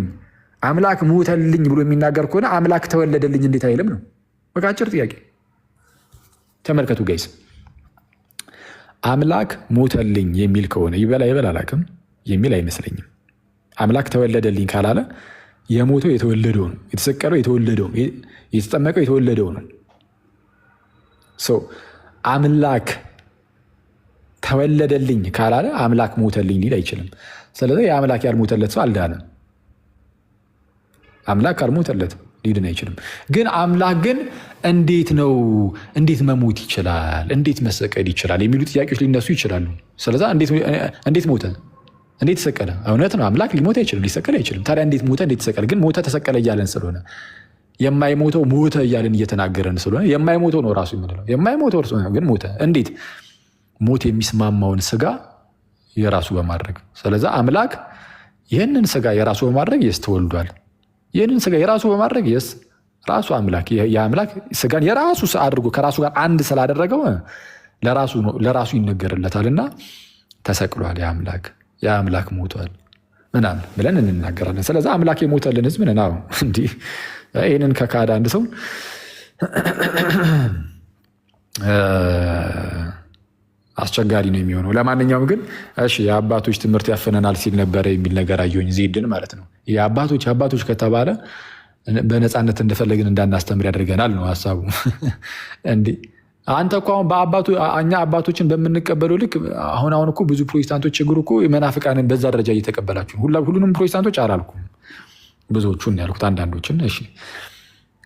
አምላክ ሞተልኝ ብሎ የሚናገር ከሆነ አምላክ ተወለደልኝ እንዴት አይልም ነው። በቃ አጭር ጥያቄ ተመልከቱ ጋይስ። አምላክ ሞተልኝ የሚል ከሆነ ይበላ አላቅም የሚል አይመስለኝም። አምላክ ተወለደልኝ ካላለ የሞተው የተወለደው ነው፣ የተሰቀለው የተወለደው፣ የተጠመቀው የተወለደው ነው። አምላክ ተወለደልኝ ካላለ አምላክ ሞተልኝ ሊል አይችልም። ስለዚህ የአምላክ ያልሞተለት ሰው አልዳነም። አምላክ ካልሞተለት ሊድን አይችልም። ግን አምላክ ግን እንዴት መሞት ይችላል? እንዴት መሰቀል ይችላል? የሚሉ ጥያቄዎች ሊነሱ ይችላሉ። ስለዛ እንዴት ሞተ? እንዴት ተሰቀለ? እውነት ነው አምላክ ሊሞት አይችልም፣ ሊሰቀል አይችልም። ታዲያ እንዴት ሞተ? እንዴት ተሰቀለ? ግን ሞተ ተሰቀለ እያለን ስለሆነ የማይሞተው ሞተ እያለን እየተናገረን ስለሆነ የማይሞተው ነው ራሱ የምንለው። የማይሞተው እርሱ ግን ሞተ። እንዴት? ሞት የሚስማማውን ስጋ የራሱ በማድረግ። ስለዛ አምላክ ይህንን ስጋ የራሱ በማድረግ የስ ተወልዷል። ይህንን ስጋ የራሱ በማድረግ የስ ራሱ አምላክ የአምላክ ስጋን የራሱ አድርጎ ከራሱ ጋር አንድ ስላደረገው ለራሱ ይነገርለታል እና ተሰቅሏል። የአምላክ ሞቷል ምናምን ብለን እንናገራለን። ስለዚ አምላክ የሞተልን ህዝብ ነን። እንዲህ ይህንን ከካደ አንድ ሰው አስቸጋሪ ነው የሚሆነው። ለማንኛውም ግን እሺ የአባቶች ትምህርት ያፈነናል ሲል ነበረ የሚል ነገር አየሁኝ። ዜድን ማለት ነው። የአባቶች ከተባለ በነፃነት እንደፈለግን እንዳናስተምር ያደርገናል ነው ሀሳቡ። እንዲህ አንተ እኮ አሁን እኛ አባቶችን በምንቀበለው ልክ አሁን እኮ ብዙ ፕሮቴስታንቶች ችግሩ እኮ መናፍቃንን በዛ ደረጃ እየተቀበላችሁ ሁሉንም ፕሮቴስታንቶች አላልኩም፣ ብዙዎቹን ያልኩት አንዳንዶችን። እሺ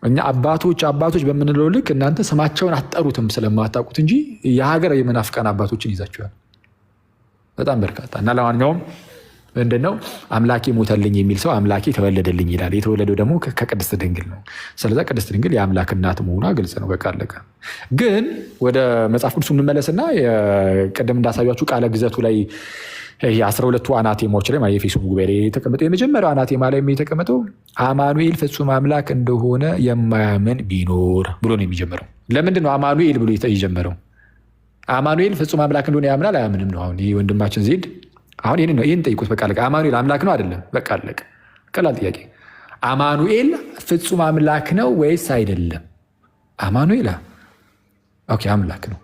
እኛ አባቶች በምንለው ልክ እናንተ ስማቸውን አትጠሩትም ስለማታውቁት እንጂ የሀገር የመናፍቃን አባቶችን ይዛችኋል በጣም በርካታ። እና ለማንኛውም ምንድነው አምላኬ ሞተልኝ የሚል ሰው አምላኬ ተወለደልኝ ይላል። የተወለደው ደግሞ ከቅድስት ድንግል ነው። ስለዚ ቅድስት ድንግል የአምላክ እናት መሆኗ ግልጽ ነው። በቃ አለቀ። ግን ወደ መጽሐፍ ቅዱስ እንመለስና ቅድም እንዳሳያችሁ ቃለ ግዘቱ ላይ 12ቱ አናቴማዎች ላይ የኤፌሶን ጉባኤ ላይ የተቀመጠው የመጀመሪያው አናቴማ ላይ የተቀመጠው አማኑኤል ፍጹም አምላክ እንደሆነ የማያምን ቢኖር ብሎ ነው የሚጀምረው። ለምንድን ነው አማኑኤል ብሎ የጀመረው? አማኑኤል ፍጹም አምላክ እንደሆነ ያምናል አያምንም ነው። አሁን ይህ ወንድማችን ዜድ አሁን ይህን ጠይቁት። በቃ አለቀ። አማኑኤል አምላክ ነው አይደለም? በቃ አለቀ። ቀላል ጥያቄ። አማኑኤል ፍጹም አምላክ ነው ወይስ አይደለም? አማኑኤል ኦኬ አምላክ ነው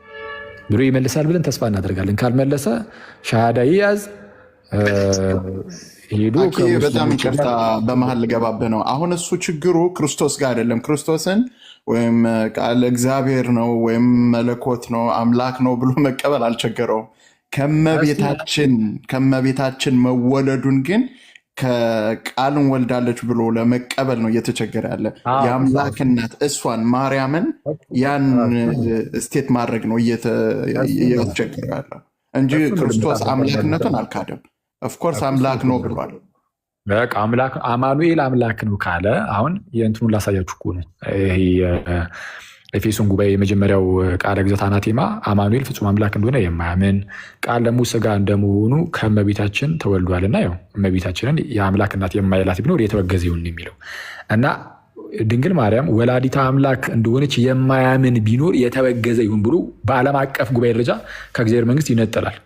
ብሎ ይመልሳል ብለን ተስፋ እናደርጋለን። ካልመለሰ ሻሃዳ ይያዝ ሄዶ። በጣም ይቅርታ በመሀል ልገባብህ ነው። አሁን እሱ ችግሩ ክርስቶስ ጋር አይደለም። ክርስቶስን ወይም ቃል እግዚአብሔር ነው ወይም መለኮት ነው አምላክ ነው ብሎ መቀበል አልቸገረውም። ከመቤታችን መወለዱን ግን ከቃልን ወልዳለች ብሎ ለመቀበል ነው እየተቸገረ ያለ። የአምላክ እናት እሷን ማርያምን ያን ስቴት ማድረግ ነው እየተቸገረ ያለው እንጂ ክርስቶስ አምላክነቱን አልካደም። ኦፍኮርስ አምላክ ነው ብሏል። በቃ አማኑኤል አምላክ ነው ካለ አሁን የእንትኑን ላሳያችሁ እኮ ነው። ኤፌሶን ጉባኤ የመጀመሪያው ቃለ ግዘት አናቴማ አማኑኤል ፍጹም አምላክ እንደሆነ የማያምን ቃል ደግሞ ስጋ እንደመሆኑ ከእመቤታችን ተወልዷልና ያው እመቤታችንን የአምላክ እናት የማይላት ቢኖር የተወገዘ ይሁን የሚለው እና ድንግል ማርያም ወላዲታ አምላክ እንደሆነች የማያምን ቢኖር የተወገዘ ይሁን ብሎ በዓለም አቀፍ ጉባኤ ደረጃ ከእግዚአብሔር መንግስት ይነጠላል።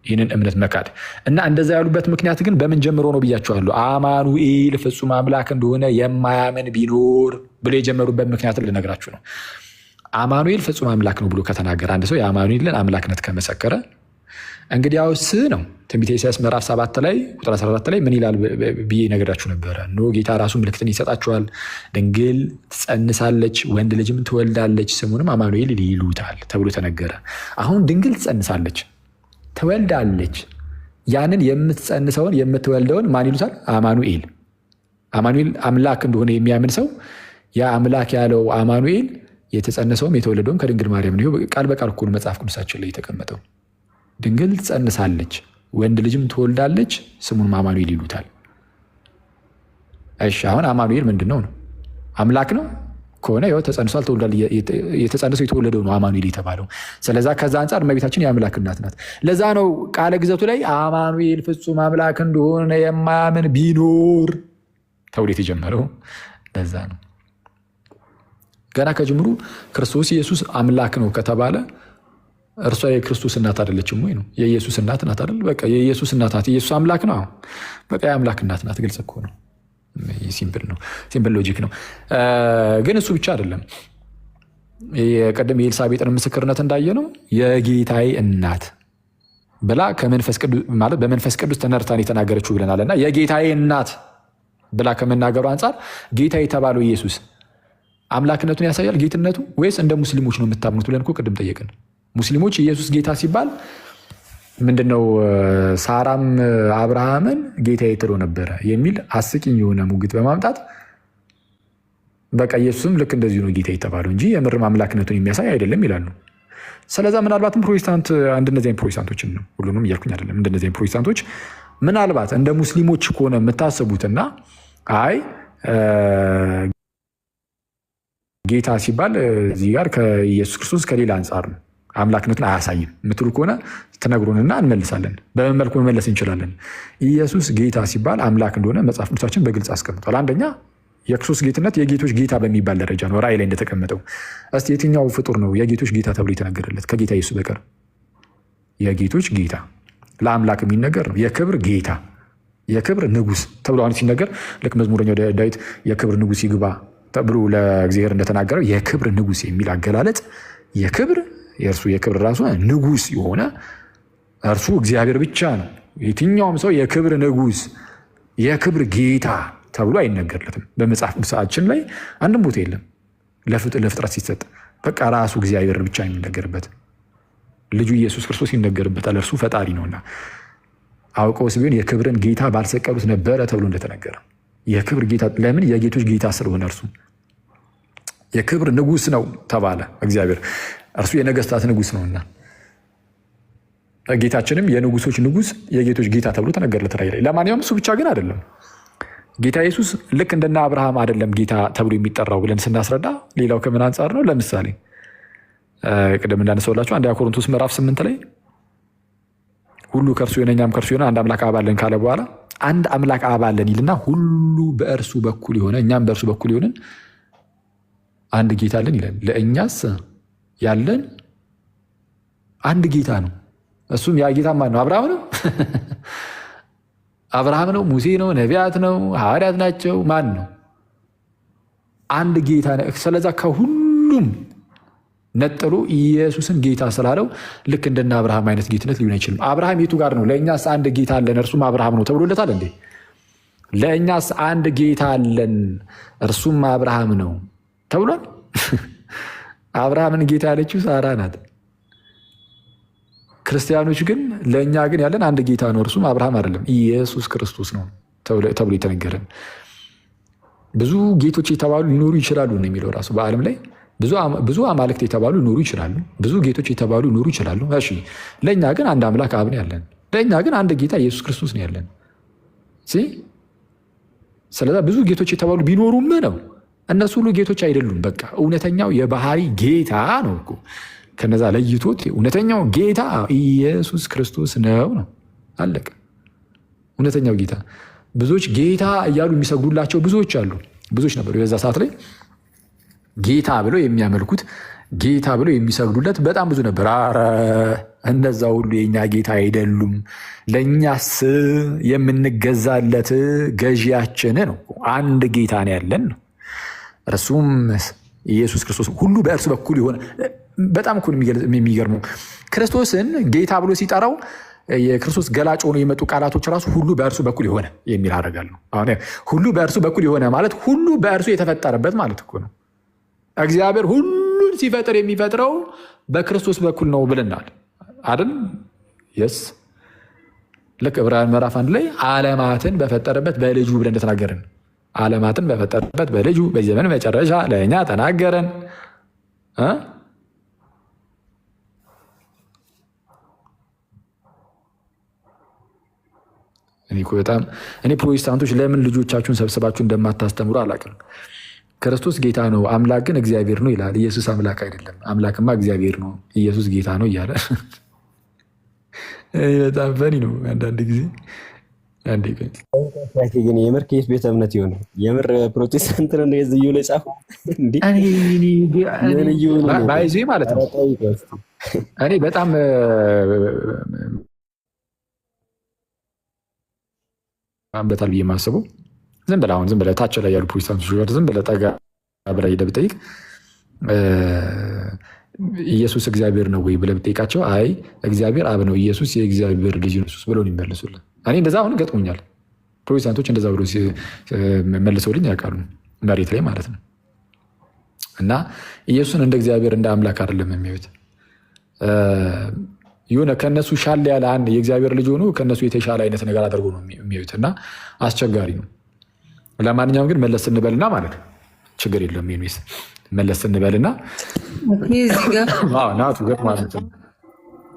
ይህንን እምነት መካድ እና እንደዛ ያሉበት ምክንያት ግን በምን ጀምሮ ነው ብያቸዋለሁ። አማኑኤል ፍጹም አምላክ እንደሆነ የማያምን ቢኖር ብሎ የጀመሩበት ምክንያት ልነግራችሁ ነው። አማኑኤል ፍጹም አምላክ ነው ብሎ ከተናገረ አንድ ሰው የአማኑኤልን አምላክነት ከመሰከረ እንግዲያውስ ነው ትንቢተ ኢሳይያስ ምዕራፍ 7 ላይ ቁጥር 14 ላይ ምን ይላል ብዬ ነግራችሁ ነበረ። ኖ ጌታ ራሱ ምልክትን ይሰጣችኋል፣ ድንግል ትጸንሳለች፣ ወንድ ልጅም ትወልዳለች፣ ስሙንም አማኑኤል ይሉታል ተብሎ ተነገረ። አሁን ድንግል ትጸንሳለች፣ ትወልዳለች። ያንን የምትጸንሰውን የምትወልደውን ማን ይሉታል? አማኑኤል። አማኑኤል አምላክ እንደሆነ የሚያምን ሰው ያ አምላክ ያለው አማኑኤል የተጸነሰውም የተወለደውም ከድንግል ማርያም ነው። ቃል በቃል እኮ ነው መጽሐፍ ቅዱሳችን ላይ የተቀመጠው። ድንግል ትጸንሳለች፣ ወንድ ልጅም ትወልዳለች፣ ስሙንም አማኑኤል ይሉታል። እሺ አሁን አማኑኤል ምንድን ነው? አምላክ ነው ከሆነ ያው ተጸንሷል፣ ተወልዷል። የተጸነሰው የተወለደው ነው አማኑኤል የተባለው። ስለዛ ከዛ አንጻር እመቤታችን የአምላክ እናት ናት። ለዛ ነው ቃለ ግዘቱ ላይ አማኑኤል ፍጹም አምላክ እንደሆነ የማያምን ቢኖር ተብሎ የተጀመረው ለዛ ነው። ገና ከጅምሩ ክርስቶስ ኢየሱስ አምላክ ነው ከተባለ እርሷ የክርስቶስ እናት አይደለችም ወይ ነው? የኢየሱስ እናት ናት አይደል? በቃ የኢየሱስ እናት ናት። ኢየሱስ አምላክ ነው። በቃ የአምላክ እናት ናት። ግልጽ እኮ ነው። ሲምፕል ነው። ሲምፕል ሎጂክ ነው። ግን እሱ ብቻ አይደለም። የቀደም የኤልሳቤጥን ምስክርነት እንዳየ ነው የጌታዬ እናት ብላ ከመንፈስ ቅዱስ ማለት በመንፈስ ቅዱስ ተነርታን የተናገረችው ብለናል። እና የጌታዬ እናት ብላ ከመናገሩ አንጻር ጌታ የተባለው ኢየሱስ አምላክነቱን ያሳያል ጌትነቱ፣ ወይስ እንደ ሙስሊሞች ነው የምታምኑት ብለን እኮ ቅድም ጠየቅን። ሙስሊሞች ኢየሱስ ጌታ ሲባል ምንድነው ሳራም አብርሃምን ጌታዬ ትለው ነበረ የሚል አስቂኝ የሆነ ሙግት በማምጣት በቃ ኢየሱስም ልክ እንደዚሁ ነው ጌታ የተባለው እንጂ የምርም አምላክነቱን የሚያሳይ አይደለም ይላሉ። ስለዛ ምናልባትም ፕሮቴስታንት እንደነዚህ ፕሮቴስታንቶችን ነው ሁሉንም እያልኩኝ አይደለም። እንደነዚህ ፕሮቴስታንቶች ምናልባት እንደ ሙስሊሞች ከሆነ የምታስቡትና አይ ጌታ ሲባል እዚህ ጋር ከኢየሱስ ክርስቶስ ከሌላ አንጻር ነው አምላክነቱን አያሳይም የምትሉ ከሆነ ትነግሩንና እንመልሳለን። በምን መልኩ መመለስ እንችላለን? ኢየሱስ ጌታ ሲባል አምላክ እንደሆነ መጽሐፍ ቅዱሳችን በግልጽ አስቀምጧል። አንደኛ የክርስቶስ ጌትነት የጌቶች ጌታ በሚባል ደረጃ ነው ራእይ ላይ እንደተቀመጠው። እስቲ የትኛው ፍጡር ነው የጌቶች ጌታ ተብሎ የተነገረለት ከጌታ ኢየሱስ በቀር? የጌቶች ጌታ ለአምላክ የሚነገር ነው። የክብር ጌታ፣ የክብር ንጉስ ተብሎ አሁን ሲነገር ልክ መዝሙረኛው ዳዊት የክብር ንጉስ ይግባ ተብሎ ለእግዚአብሔር እንደተናገረው የክብር ንጉስ የሚል አገላለጥ የክብር የእርሱ የክብር ራሱ ንጉስ የሆነ እርሱ እግዚአብሔር ብቻ ነው። የትኛውም ሰው የክብር ንጉስ የክብር ጌታ ተብሎ አይነገርለትም። በመጽሐፍ ቅዱሳችን ላይ አንድም ቦታ የለም ለፍጥረት ሲሰጥ በቃ ራሱ እግዚአብሔር ብቻ የሚነገርበት። ልጁ ኢየሱስ ክርስቶስ ይነገርበታል፣ እርሱ ፈጣሪ ነውና። አውቀውስ ቢሆን የክብርን ጌታ ባልሰቀሉት ነበረ ተብሎ እንደተነገረ የክብር ጌታ ለምን? የጌቶች ጌታ ስለሆነ እርሱ የክብር ንጉስ ነው ተባለ። እግዚአብሔር እርሱ የነገስታት ንጉስ ነውና ጌታችንም የንጉሶች ንጉስ የጌቶች ጌታ ተብሎ ተነገረለት ራእይ ላይ። ለማንኛውም እሱ ብቻ ግን አይደለም ጌታ ኢየሱስ ልክ እንደና አብርሃም አይደለም ጌታ ተብሎ የሚጠራው ብለን ስናስረዳ ሌላው ከምን አንጻር ነው? ለምሳሌ ቅድም እንዳነሳሁላችሁ አንደኛ ቆሮንቶስ ምዕራፍ 8 ላይ ሁሉ ከእርሱ የሆነ እኛም ከእርሱ የሆነ አንድ አምላክ አብ አለን ካለ በኋላ አንድ አምላክ አብ አለን ይልና ሁሉ በእርሱ በኩል የሆነ እኛም በእርሱ በኩል የሆንን አንድ ጌታ አለን ይላል። ለእኛስ ያለን አንድ ጌታ ነው። እሱም ያ ጌታ ማን ነው? አብርሃም ነው? አብርሃም ነው? ሙሴ ነው? ነቢያት ነው? ሐዋርያት ናቸው? ማን ነው? አንድ ጌታ ነው። ስለዛ ከሁሉም ነጥሎ ኢየሱስን ጌታ ስላለው ልክ እንደና አብርሃም አይነት ጌትነት ሊሆን አይችልም። አብርሃም የቱ ጋር ነው? ለእኛስ አንድ ጌታ አለን እርሱም አብርሃም ነው ተብሎለታል እንዴ? ለእኛስ አንድ ጌታ አለን እርሱም አብርሃም ነው ተብሏል? አብርሃምን ጌታ ያለችው ሳራ ናት። ክርስቲያኖች ግን ለእኛ ግን ያለን አንድ ጌታ ነው እርሱም አብርሃም አይደለም ኢየሱስ ክርስቶስ ነው ተብሎ የተነገረን። ብዙ ጌቶች የተባሉ ሊኖሩ ይችላሉ ነው የሚለው ራሱ። በዓለም ላይ ብዙ አማልክት የተባሉ ሊኖሩ ይችላሉ፣ ብዙ ጌቶች የተባሉ ሊኖሩ ይችላሉ። እሺ ለእኛ ግን አንድ አምላክ አብ ነው ያለን። ለእኛ ግን አንድ ጌታ ኢየሱስ ክርስቶስ ነው ያለን። ስለዛ ብዙ ጌቶች የተባሉ ቢኖሩም ነው እነሱ ሁሉ ጌቶች አይደሉም። በቃ እውነተኛው የባህሪ ጌታ ነው እኮ ከነዛ ለይቶት እውነተኛው ጌታ ኢየሱስ ክርስቶስ ነው። አለቀ። እውነተኛው ጌታ። ብዙዎች ጌታ እያሉ የሚሰግዱላቸው ብዙዎች አሉ፣ ብዙዎች ነበሩ። የዛ ሰዓት ላይ ጌታ ብለው የሚያመልኩት ጌታ ብለው የሚሰግዱለት በጣም ብዙ ነበር። አረ እነዛ ሁሉ የኛ ጌታ አይደሉም፣ ለእኛስ የምንገዛለት ገዢያችን ነው። አንድ ጌታ ነው ያለን ነው፣ እርሱም ኢየሱስ ክርስቶስ። ሁሉ በእርሱ በኩል የሆነ በጣም እኮ የሚገርመው ክርስቶስን ጌታ ብሎ ሲጠራው የክርስቶስ ገላጭ ሆኖ የመጡ ቃላቶች ራሱ ሁሉ በእርሱ በኩል የሆነ የሚል አደርጋለሁ። አሁን ሁሉ በእርሱ በኩል የሆነ ማለት ሁሉ በእርሱ የተፈጠረበት ማለት እኮ ነው። እግዚአብሔር ሁሉን ሲፈጥር የሚፈጥረው በክርስቶስ በኩል ነው ብለናል አይደል? የስ ልክ ዕብራውያን ምዕራፍ 1 ላይ ዓለማትን በፈጠረበት በልጁ ብለን እንደተናገርን ዓለማትን በፈጠረበት በልጁ በዚህ ዘመን መጨረሻ ለእኛ ተናገረን። እኔ ፕሮቴስታንቶች ለምን ልጆቻችሁን ሰብስባችሁ እንደማታስተምሩ አላውቅም። ክርስቶስ ጌታ ነው፣ አምላክ ግን እግዚአብሔር ነው ይላል። ኢየሱስ አምላክ አይደለም፣ አምላክማ እግዚአብሔር ነው፣ ኢየሱስ ጌታ ነው እያለ በጣም ፈኒ ነው አንዳንድ ጊዜ። ግን የምር ከየት ቤተ እምነት የሆነ የምር ፕሮቴስታንት ነው የዝዩ ላይ ጻፉ ባይዜ ማለት ነው። እኔ በጣም በታል ብዬ የማስበው ዝም ብለህ ታች ላይ ያሉ ፕሮቴስታንቶች ጋር ዝም ብለህ ጠጋ ብለህ ሄደህ ብጠይቅ ኢየሱስ እግዚአብሔር ነው ወይ ብለህ ብጠይቃቸው አይ እግዚአብሔር አብ ነው፣ ኢየሱስ የእግዚአብሔር ልጅ ነው ብለው ይመልሱልህ። እኔ እንደዛ አሁን ገጥሞኛል። ፕሮቴስታንቶች እንደዛ ብሎ መልሰውልኝ ያውቃሉ፣ መሬት ላይ ማለት ነው። እና ኢየሱስን እንደ እግዚአብሔር እንደ አምላክ አይደለም የሚያዩት። የሆነ ከነሱ ሻል ያለ አንድ የእግዚአብሔር ልጅ ሆኖ ከነሱ የተሻለ አይነት ነገር አድርጎ ነው የሚያዩት እና አስቸጋሪ ነው። ለማንኛውም ግን መለስ ስንበልና ማለት ነው ችግር የለም ስ መለስ ስንበልና ናቱ ገጥ ማለት ነው።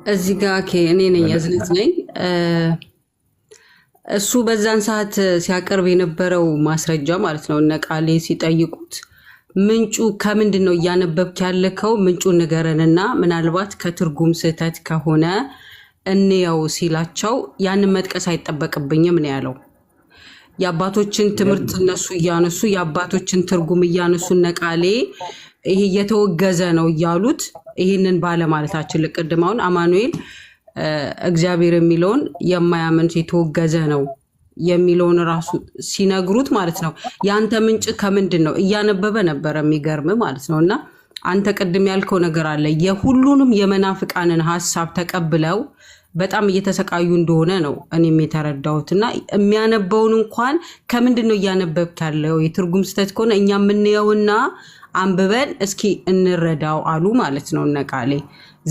እዚህ ጋ እኔ ነኝ ያዝነት ነኝ። እሱ በዛን ሰዓት ሲያቀርብ የነበረው ማስረጃ ማለት ነው እነ ቃሌ ሲጠይቁት ምንጩ ከምንድን ነው እያነበብክ ያለከው? ምንጩን ንገረንና ምናልባት ከትርጉም ስህተት ከሆነ እንየው ሲላቸው ያንን መጥቀስ አይጠበቅብኝም ነው ያለው። የአባቶችን ትምህርት እነሱ እያነሱ የአባቶችን ትርጉም እያነሱ ነቃሌ ይሄ እየተወገዘ ነው እያሉት ይህንን ባለማለታችን ልቅድማውን አማኑኤል እግዚአብሔር የሚለውን የማያምን የተወገዘ ነው የሚለውን ራሱ ሲነግሩት ማለት ነው የአንተ ምንጭ ከምንድን ነው እያነበበ ነበረ። የሚገርም ማለት ነው። እና አንተ ቅድም ያልከው ነገር አለ የሁሉንም የመናፍቃንን ሀሳብ ተቀብለው በጣም እየተሰቃዩ እንደሆነ ነው እኔም የተረዳሁት። እና የሚያነበውን እንኳን ከምንድን ነው እያነበብክ ያለው የትርጉም ስህተት ከሆነ እኛ የምንየውና አንብበን እስኪ እንረዳው አሉ ማለት ነው እነ ቃሌ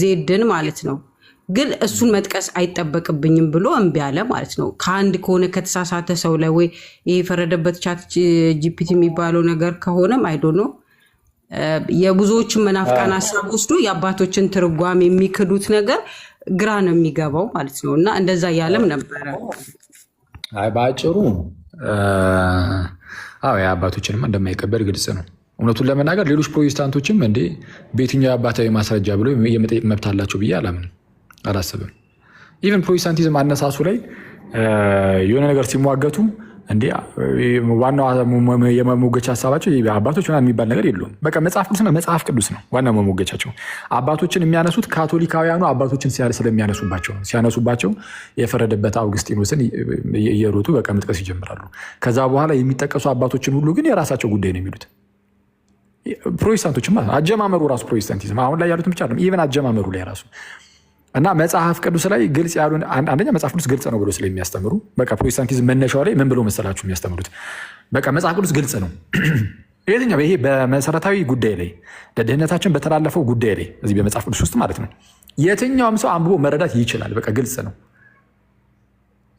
ዜድን ማለት ነው። ግን እሱን መጥቀስ አይጠበቅብኝም ብሎ እምቢ አለ ማለት ነው። ከአንድ ከሆነ ከተሳሳተ ሰው ላይ ወይ ይሄ የፈረደበት ቻት ጂፒቲ የሚባለው ነገር ከሆነም አይዶኖ የብዙዎችን መናፍቃን ሀሳብ ወስዶ የአባቶችን ትርጓሜ የሚክዱት ነገር ግራ ነው የሚገባው ማለት ነው። እና እንደዛ እያለም ነበረ። በአጭሩ የአባቶችንማ እንደማይቀበል ግልጽ ነው። እውነቱን ለመናገር ሌሎች ፕሮቴስታንቶችም እንዴ በየትኛው አባታዊ ማስረጃ ብሎ የመጠየቅ መብት አላቸው ብዬ አላምንም፣ አላስብም። ኢቨን ፕሮቴስታንቲዝም አነሳሱ ላይ የሆነ ነገር ሲሟገቱ እንዴ ዋናው የመሞገቻ ሀሳባቸው አባቶች ምናምን የሚባል ነገር የለውም። በቃ መጽሐፍ ቅዱስ ነው፣ መጽሐፍ ቅዱስ ነው ዋናው መሞገቻቸው። አባቶችን የሚያነሱት ካቶሊካውያኑ አባቶችን ስለሚያነሱባቸው ነው። ሲያነሱባቸው የፈረደበት አውግስጢኖስን እየሮጡ በቃ መጥቀስ ይጀምራሉ። ከዛ በኋላ የሚጠቀሱ አባቶችን ሁሉ ግን የራሳቸው ጉዳይ ነው የሚሉት ፕሮቴስታንቶችማ። አጀማመሩ ራሱ ፕሮቴስታንቲዝም አሁን ላይ ያሉትን ብቻ አይደለም፣ ኢቨን አጀማመሩ ላይ ራሱ እና መጽሐፍ ቅዱስ ላይ ግልጽ ያሉ አንደኛ መጽሐፍ ቅዱስ ግልጽ ነው ብሎ ስለሚያስተምሩ በቃ ፕሮቴስታንቲዝም መነሻው ላይ ምን ብሎ መሰላችሁ የሚያስተምሩት? በቃ መጽሐፍ ቅዱስ ግልጽ ነው። የትኛው ይሄ በመሰረታዊ ጉዳይ ላይ ለድህነታችን በተላለፈው ጉዳይ ላይ እዚህ በመጽሐፍ ቅዱስ ውስጥ ማለት ነው የትኛውም ሰው አንብቦ መረዳት ይችላል። በቃ ግልጽ ነው።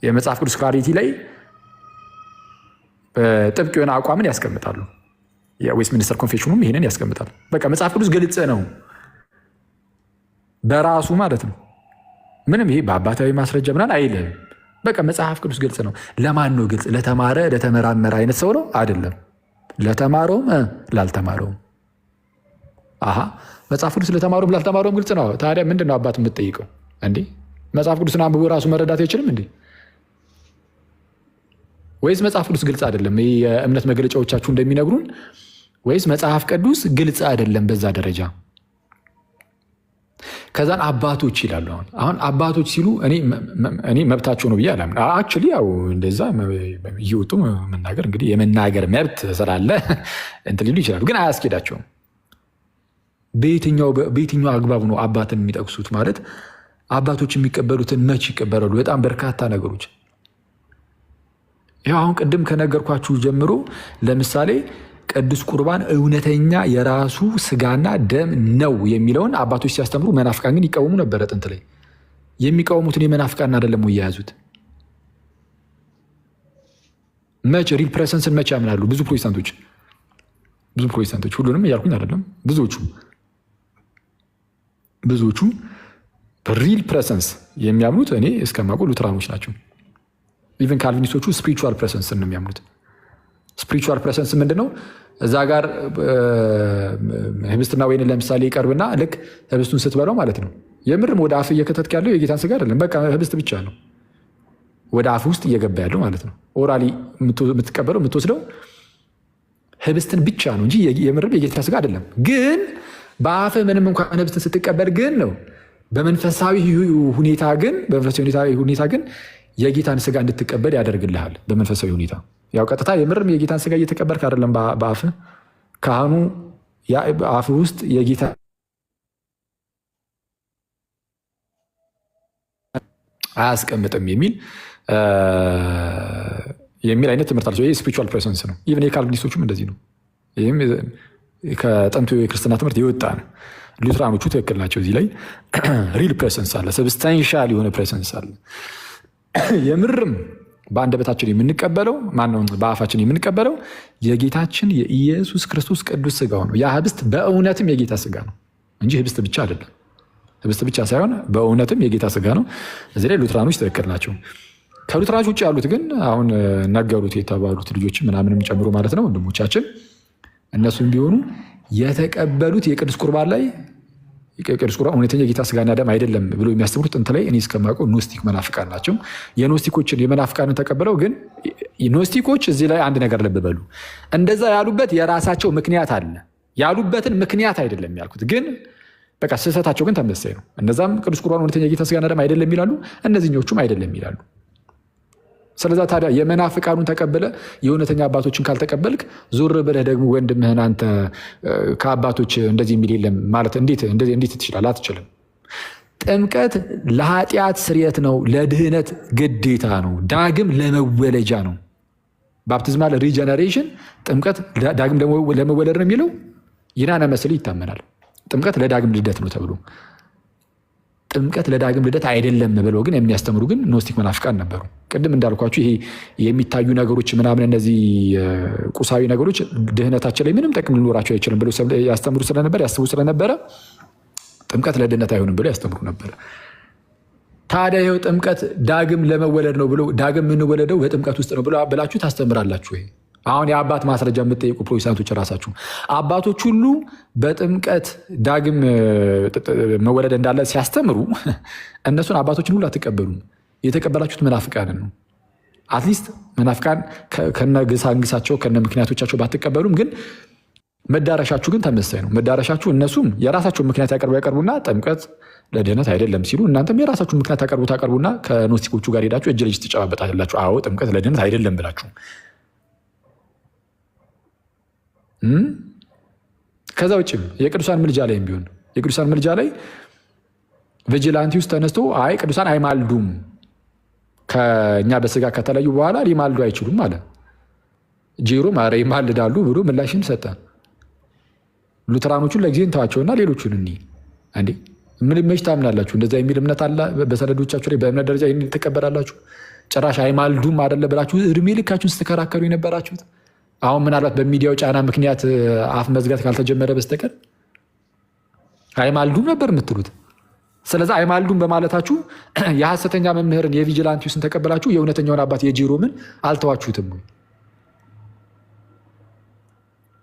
የመጽሐፍ ቅዱስ ክላሪቲ ላይ ጥብቅ የሆነ አቋምን ያስቀምጣሉ። የዌስትሚኒስተር ኮንፌሽኑም ይሄንን ያስቀምጣል። በቃ መጽሐፍ ቅዱስ ግልጽ ነው በራሱ ማለት ነው። ምንም ይሄ በአባታዊ ማስረጃ ምናምን አይልም። በቃ መጽሐፍ ቅዱስ ግልጽ ነው። ለማን ነው ግልጽ? ለተማረ ለተመራመረ አይነት ሰው ነው አይደለም። ለተማረውም ላልተማረውም። መጽሐፍ ቅዱስ ለተማረውም ላልተማረውም ግልጽ ነው። ታዲያ ምንድን ነው አባት የምትጠይቀው እንዴ? መጽሐፍ ቅዱስን አንብቦ ራሱ መረዳት አይችልም እንዴ? ወይስ መጽሐፍ ቅዱስ ግልጽ አይደለም? የእምነት መግለጫዎቻችሁ እንደሚነግሩን ወይስ መጽሐፍ ቅዱስ ግልጽ አይደለም በዛ ደረጃ? ከዛን አባቶች ይላሉ። አሁን አባቶች ሲሉ እኔ መብታቸው ነው ብዬ አላምንም። አክቹዋሊ ያው እንደዛ እየወጡ መናገር እንግዲህ የመናገር መብት ስላለ እንትን ሊሉ ይችላሉ፣ ግን አያስኬዳቸውም። በየትኛው አግባብ ነው አባትን የሚጠቅሱት? ማለት አባቶች የሚቀበሉትን መች ይቀበላሉ? በጣም በርካታ ነገሮች ይኸው አሁን ቅድም ከነገርኳችሁ ጀምሮ ለምሳሌ ቅዱስ ቁርባን እውነተኛ የራሱ ስጋና ደም ነው የሚለውን አባቶች ሲያስተምሩ፣ መናፍቃን ግን ይቃወሙ ነበረ። ጥንት ላይ የሚቃወሙትን የመናፍቃን አይደለም ወይ የያዙት? መች ሪል ፕሬሰንስን መች ያምናሉ? ብዙ ፕሮቴስታንቶች ሁሉንም እያልኩኝ አይደለም፣ ብዙዎቹ ሪል ፕሬሰንስ የሚያምኑት እኔ እስከማውቀው ሉትራኖች ናቸው። ኢቨን ካልቪኒስቶቹ ስፒሪቹዋል ፕሬሰንስ ነው የሚያምኑት። ስፒሪቹዋል ፕሬሰንስ ምንድን ነው? እዛ ጋር ህብስትና ወይን ለምሳሌ ይቀርብና ልክ ህብስቱን ስትበላው ማለት ነው የምርም ወደ አፍ እየከተትክ ያለው የጌታን ስጋ አይደለም፣ በቃ ህብስት ብቻ ነው ወደ አፍ ውስጥ እየገባ ያለው ማለት ነው። ኦራሊ የምትቀበለው የምትወስደው ህብስትን ብቻ ነው እንጂ የምርም የጌታ ስጋ አይደለም። ግን በአፍ ምንም እንኳን ህብስትን ስትቀበል ግን ነው በመንፈሳዊ ሁኔታ ግን የጌታን ስጋ እንድትቀበል ያደርግልሃል። በመንፈሳዊ ሁኔታ ያው ቀጥታ የምርም የጌታን ስጋ እየተቀበልክ አይደለም በአፍ ካህኑ አፍ ውስጥ የጌታ አያስቀምጥም የሚል አይነት ትምህርት አላቸው። ይህ ስፒሪቹዋል ፕሬሰንስ ነው። ኢቨን የካልቪኒስቶቹም እንደዚህ ነው። ይህም ከጥንቱ የክርስትና ትምህርት የወጣ ነው። ሉትራኖቹ ትክክል ናቸው። እዚህ ላይ ሪል ፕሬሰንስ አለ፣ ሰብስታንሻል የሆነ ፕሬሰንስ አለ። የምርም በአንደበታችን የምንቀበለው ማነው? በአፋችን የምንቀበለው የጌታችን የኢየሱስ ክርስቶስ ቅዱስ ስጋው ነው። ያ ህብስት በእውነትም የጌታ ስጋ ነው እንጂ ህብስት ብቻ አይደለም። ህብስት ብቻ ሳይሆን በእውነትም የጌታ ስጋ ነው። እዚህ ላይ ሉትራኖች ትክክል ናቸው። ከሉትራኖች ውጭ ያሉት ግን አሁን ነገሩት የተባሉት ልጆች ምናምንም ጨምሮ ማለት ነው ወንድሞቻችን፣ እነሱም ቢሆኑ የተቀበሉት የቅዱስ ቁርባን ላይ ቅዱስ ቁርባን እውነተኛ የጌታ ስጋና ደም አይደለም ብሎ የሚያስተምሩት ጥንት ላይ እኔ እስከማውቀው ኖስቲክ መናፍቃን ናቸው። የኖስቲኮችን የመናፍቃንን ተቀብለው ግን ኖስቲኮች እዚህ ላይ አንድ ነገር ልብ በሉ። እንደዛ ያሉበት የራሳቸው ምክንያት አለ። ያሉበትን ምክንያት አይደለም ያልኩት፣ ግን በቃ ስህተታቸው ግን ተመሳሳይ ነው። እነዛም ቅዱስ ቁርባን እውነተኛ የጌታ ስጋና ደም አይደለም ይላሉ፣ እነዚህኞቹም አይደለም ይላሉ። ስለዛ ታዲያ የመናፍቃኑን ተቀበለ የእውነተኛ አባቶችን ካልተቀበልክ ዞር ብለህ ደግሞ ወንድምህን አንተ ከአባቶች እንደዚህ የሚል የለም ማለት እንዴት ትችላለህ? አትችልም። ጥምቀት ለኃጢአት ስርየት ነው፣ ለድህነት ግዴታ ነው፣ ዳግም ለመወለጃ ነው። ባፕቲዝማል ሪጀነሬሽን ጥምቀት ዳግም ለመወለድ ነው የሚለው ይናነ መስል ይታመናል። ጥምቀት ለዳግም ልደት ነው ተብሎ ጥምቀት ለዳግም ልደት አይደለም ብለው ግን የሚያስተምሩ ግን ኖስቲክ መናፍቃን ነበሩ። ቅድም እንዳልኳችሁ ይሄ የሚታዩ ነገሮች ምናምን እነዚህ ቁሳዊ ነገሮች ድህነታችን ላይ ምንም ጥቅም ሊኖራቸው አይችልም ብለው ያስተምሩ ስለነበር ያስቡ ስለነበረ ጥምቀት ለድህነት አይሆንም ብለው ያስተምሩ ነበር። ታዲያ ይኸው ጥምቀት ዳግም ለመወለድ ነው ብሎ ዳግም የምንወለደው በጥምቀት ውስጥ ነው ብላችሁ ታስተምራላችሁ። ይሄ አሁን የአባት ማስረጃ የምትጠይቁ ፕሮቴስታንቶች ራሳችሁ አባቶች ሁሉ በጥምቀት ዳግም መወለድ እንዳለ ሲያስተምሩ እነሱን አባቶችን ሁሉ አትቀበሉም። የተቀበላችሁት መናፍቃንን ነው። አትሊስት መናፍቃን ከነ ግሳንግሳቸው ከነ ምክንያቶቻቸው ባትቀበሉም ግን መዳረሻችሁ ግን ተመሳሳይ ነው። መዳረሻችሁ እነሱም የራሳቸውን ምክንያት ያቀርቡና ጥምቀት ለድህነት አይደለም ሲሉ እናንተም የራሳችሁን ምክንያት ታቀርቡና ከኖስቲኮቹ ጋር ሄዳችሁ እጅ ለእጅ ትጨባበጣላችሁ። አዎ ጥምቀት ለድህነት አይደለም ብላችሁ ከዛ ውጭም የቅዱሳን ምልጃ ላይ ቢሆን የቅዱሳን ምልጃ ላይ ቪጂላንቲ ውስጥ ተነስቶ አይ ቅዱሳን አይማልዱም ከእኛ በስጋ ከተለዩ በኋላ ሊማልዱ አይችሉም አለ። ጄሮ ማረ ይማልዳሉ ብሎ ምላሽን ሰጠ። ሉተራኖቹን ለጊዜ እንተዋቸውና ሌሎቹን እንዴ ምን መች ታምናላችሁ? እንደዛ የሚል እምነት አለ በሰነዶቻችሁ ላይ በእምነት ደረጃ ይህን ትቀበላላችሁ? ጭራሽ አይማልዱም አይደለ ብላችሁ እድሜ ልካችሁን ስትከራከሩ የነበራችሁት አሁን ምናልባት በሚዲያው ጫና ምክንያት አፍ መዝጋት ካልተጀመረ በስተቀር አይማልዱም ነበር የምትሉት። ስለዚህ አይማልዱም በማለታችሁ የሐሰተኛ መምህርን የቪጂላንቲውስን ተቀበላችሁ፣ የእውነተኛውን አባት የጄሮምን አልተዋችሁትም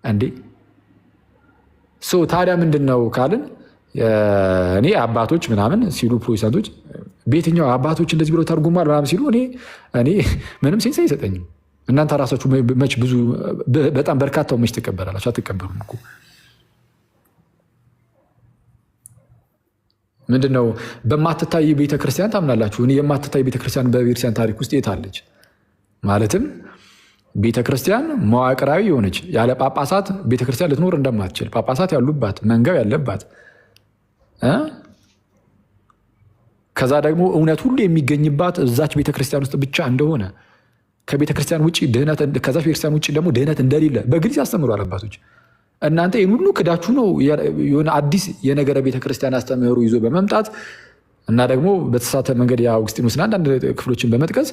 እንዴ? ታዲያ ምንድን ነው ካልን እኔ አባቶች ምናምን ሲሉ ፕሮቴስታንቶች በየትኛው አባቶች እንደዚህ ብሎ ተርጉሟል ምናምን ሲሉ እኔ ምንም ሴንስ አይሰጠኝም። እናንተ ራሳችሁ መች ብዙ በጣም በርካታው መች ትቀበላላችሁ? አትቀበሉም እኮ ምንድነው? በማትታይ ቤተክርስቲያን ታምናላችሁ። እኔ የማትታይ ቤተክርስቲያን በቤተክርስቲያን ታሪክ ውስጥ የታለች? ማለትም ቤተክርስቲያን መዋቅራዊ የሆነች ያለ ጳጳሳት ቤተክርስቲያን ልትኖር እንደማትችል ጳጳሳት ያሉባት መንገብ ያለባት ከዛ ደግሞ እውነት ሁሉ የሚገኝባት እዛች ቤተክርስቲያን ውስጥ ብቻ እንደሆነ ከቤተክርስቲያን ውጭ ድህነት ከዛች ቤተክርስቲያን ውጭ ደግሞ ድህነት እንደሌለ በግልጽ ያስተምሯል አባቶች። እናንተ ይህን ሁሉ ክዳችሁ ነው የሆነ አዲስ የነገረ ቤተክርስቲያን አስተምህሮ ይዞ በመምጣት እና ደግሞ በተሳተ መንገድ የአውግስጢኖስና አንዳንድ ክፍሎችን በመጥቀስ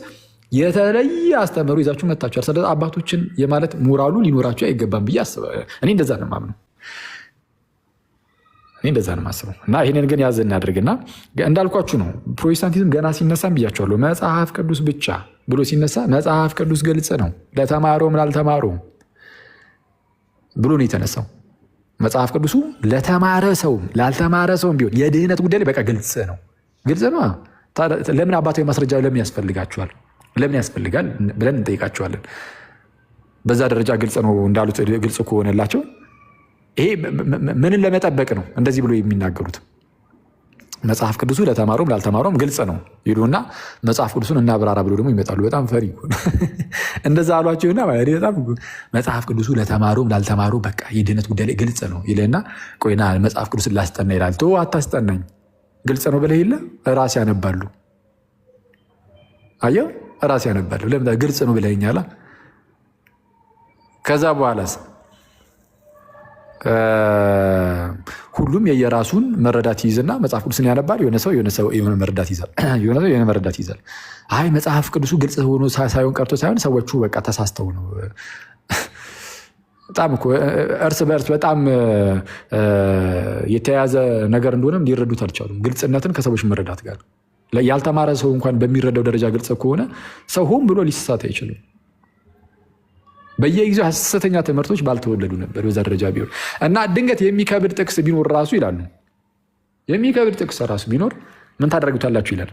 የተለየ አስተምህሮ ይዛችሁ መጥታችኋል። ስለዚህ አባቶችን የማለት ሞራሉ ሊኖራቸው አይገባም ብዬ አስባለሁ። እኔ እንደዛ ነው የማምነው። እኔ እንደዛ ነው የማስበው። እና ይህንን ግን ያዝ እናድርግና እንዳልኳችሁ ነው ፕሮቴስታንቲዝም ገና ሲነሳም ብያቸዋለሁ። መጽሐፍ ቅዱስ ብቻ ብሎ ሲነሳ መጽሐፍ ቅዱስ ግልጽ ነው ለተማረውም ላልተማረውም ብሎ ነው የተነሳው። መጽሐፍ ቅዱሱ ለተማረ ሰውም ላልተማረ ሰውም ቢሆን የድህነት ጉዳይ ላይ በቃ ግልጽ ነው። ግልጽ ነው። ለምን አባታዊ ማስረጃ ለምን ያስፈልጋችኋል? ለምን ያስፈልጋል ብለን እንጠይቃቸዋለን። በዛ ደረጃ ግልጽ ነው እንዳሉት ግልጽ ከሆነላቸው ይሄ ምንን ለመጠበቅ ነው እንደዚህ ብሎ የሚናገሩት? መጽሐፍ ቅዱሱ ለተማረውም ላልተማረውም ግልጽ ነው ይሉና መጽሐፍ ቅዱሱን እናብራራ ብሎ ደግሞ ይመጣሉ። በጣም ፈሪ እንደዛ አሏቸውና በጣም መጽሐፍ ቅዱሱ ለተማረውም ላልተማረው በቃ የድህነት ጉዳይ ላይ ግልጽ ነው ይልና ቆይና መጽሐፍ ቅዱስን ላስጠና ይላል። ተው አታስጠናኝ፣ ግልጽ ነው ብለህ የለ ራስ ያነባሉ። አየው ራስ ያነባሉ። ለምን ግልጽ ነው ብለኸኛል። ከዛ በኋላስ ሁሉም የየራሱን መረዳት ይይዝና መጽሐፍ ቅዱስን ያነባል። የሆነ ሰው የሆነ መረዳት ይይዛል። አይ መጽሐፍ ቅዱሱ ግልጽ ሆኖ ሳይሆን ቀርቶ ሳይሆን ሰዎቹ በቃ ተሳስተው ነው። በጣም እኮ እርስ በእርስ በጣም የተያያዘ ነገር እንደሆነም ሊረዱት አልቻሉም። ግልጽነትን ከሰዎች መረዳት ጋር ያልተማረ ሰው እንኳን በሚረዳው ደረጃ ግልጽ ከሆነ ሰው ሆን ብሎ ሊሳሳት አይችልም። በየጊዜው ሐሰተኛ ትምህርቶች ባልተወለዱ ነበር በዛ ደረጃ ቢሆን እና ድንገት የሚከብድ ጥቅስ ቢኖር ራሱ ይላሉ የሚከብድ ጥቅስ ራሱ ቢኖር ምን ታደርጉታላችሁ ይላል።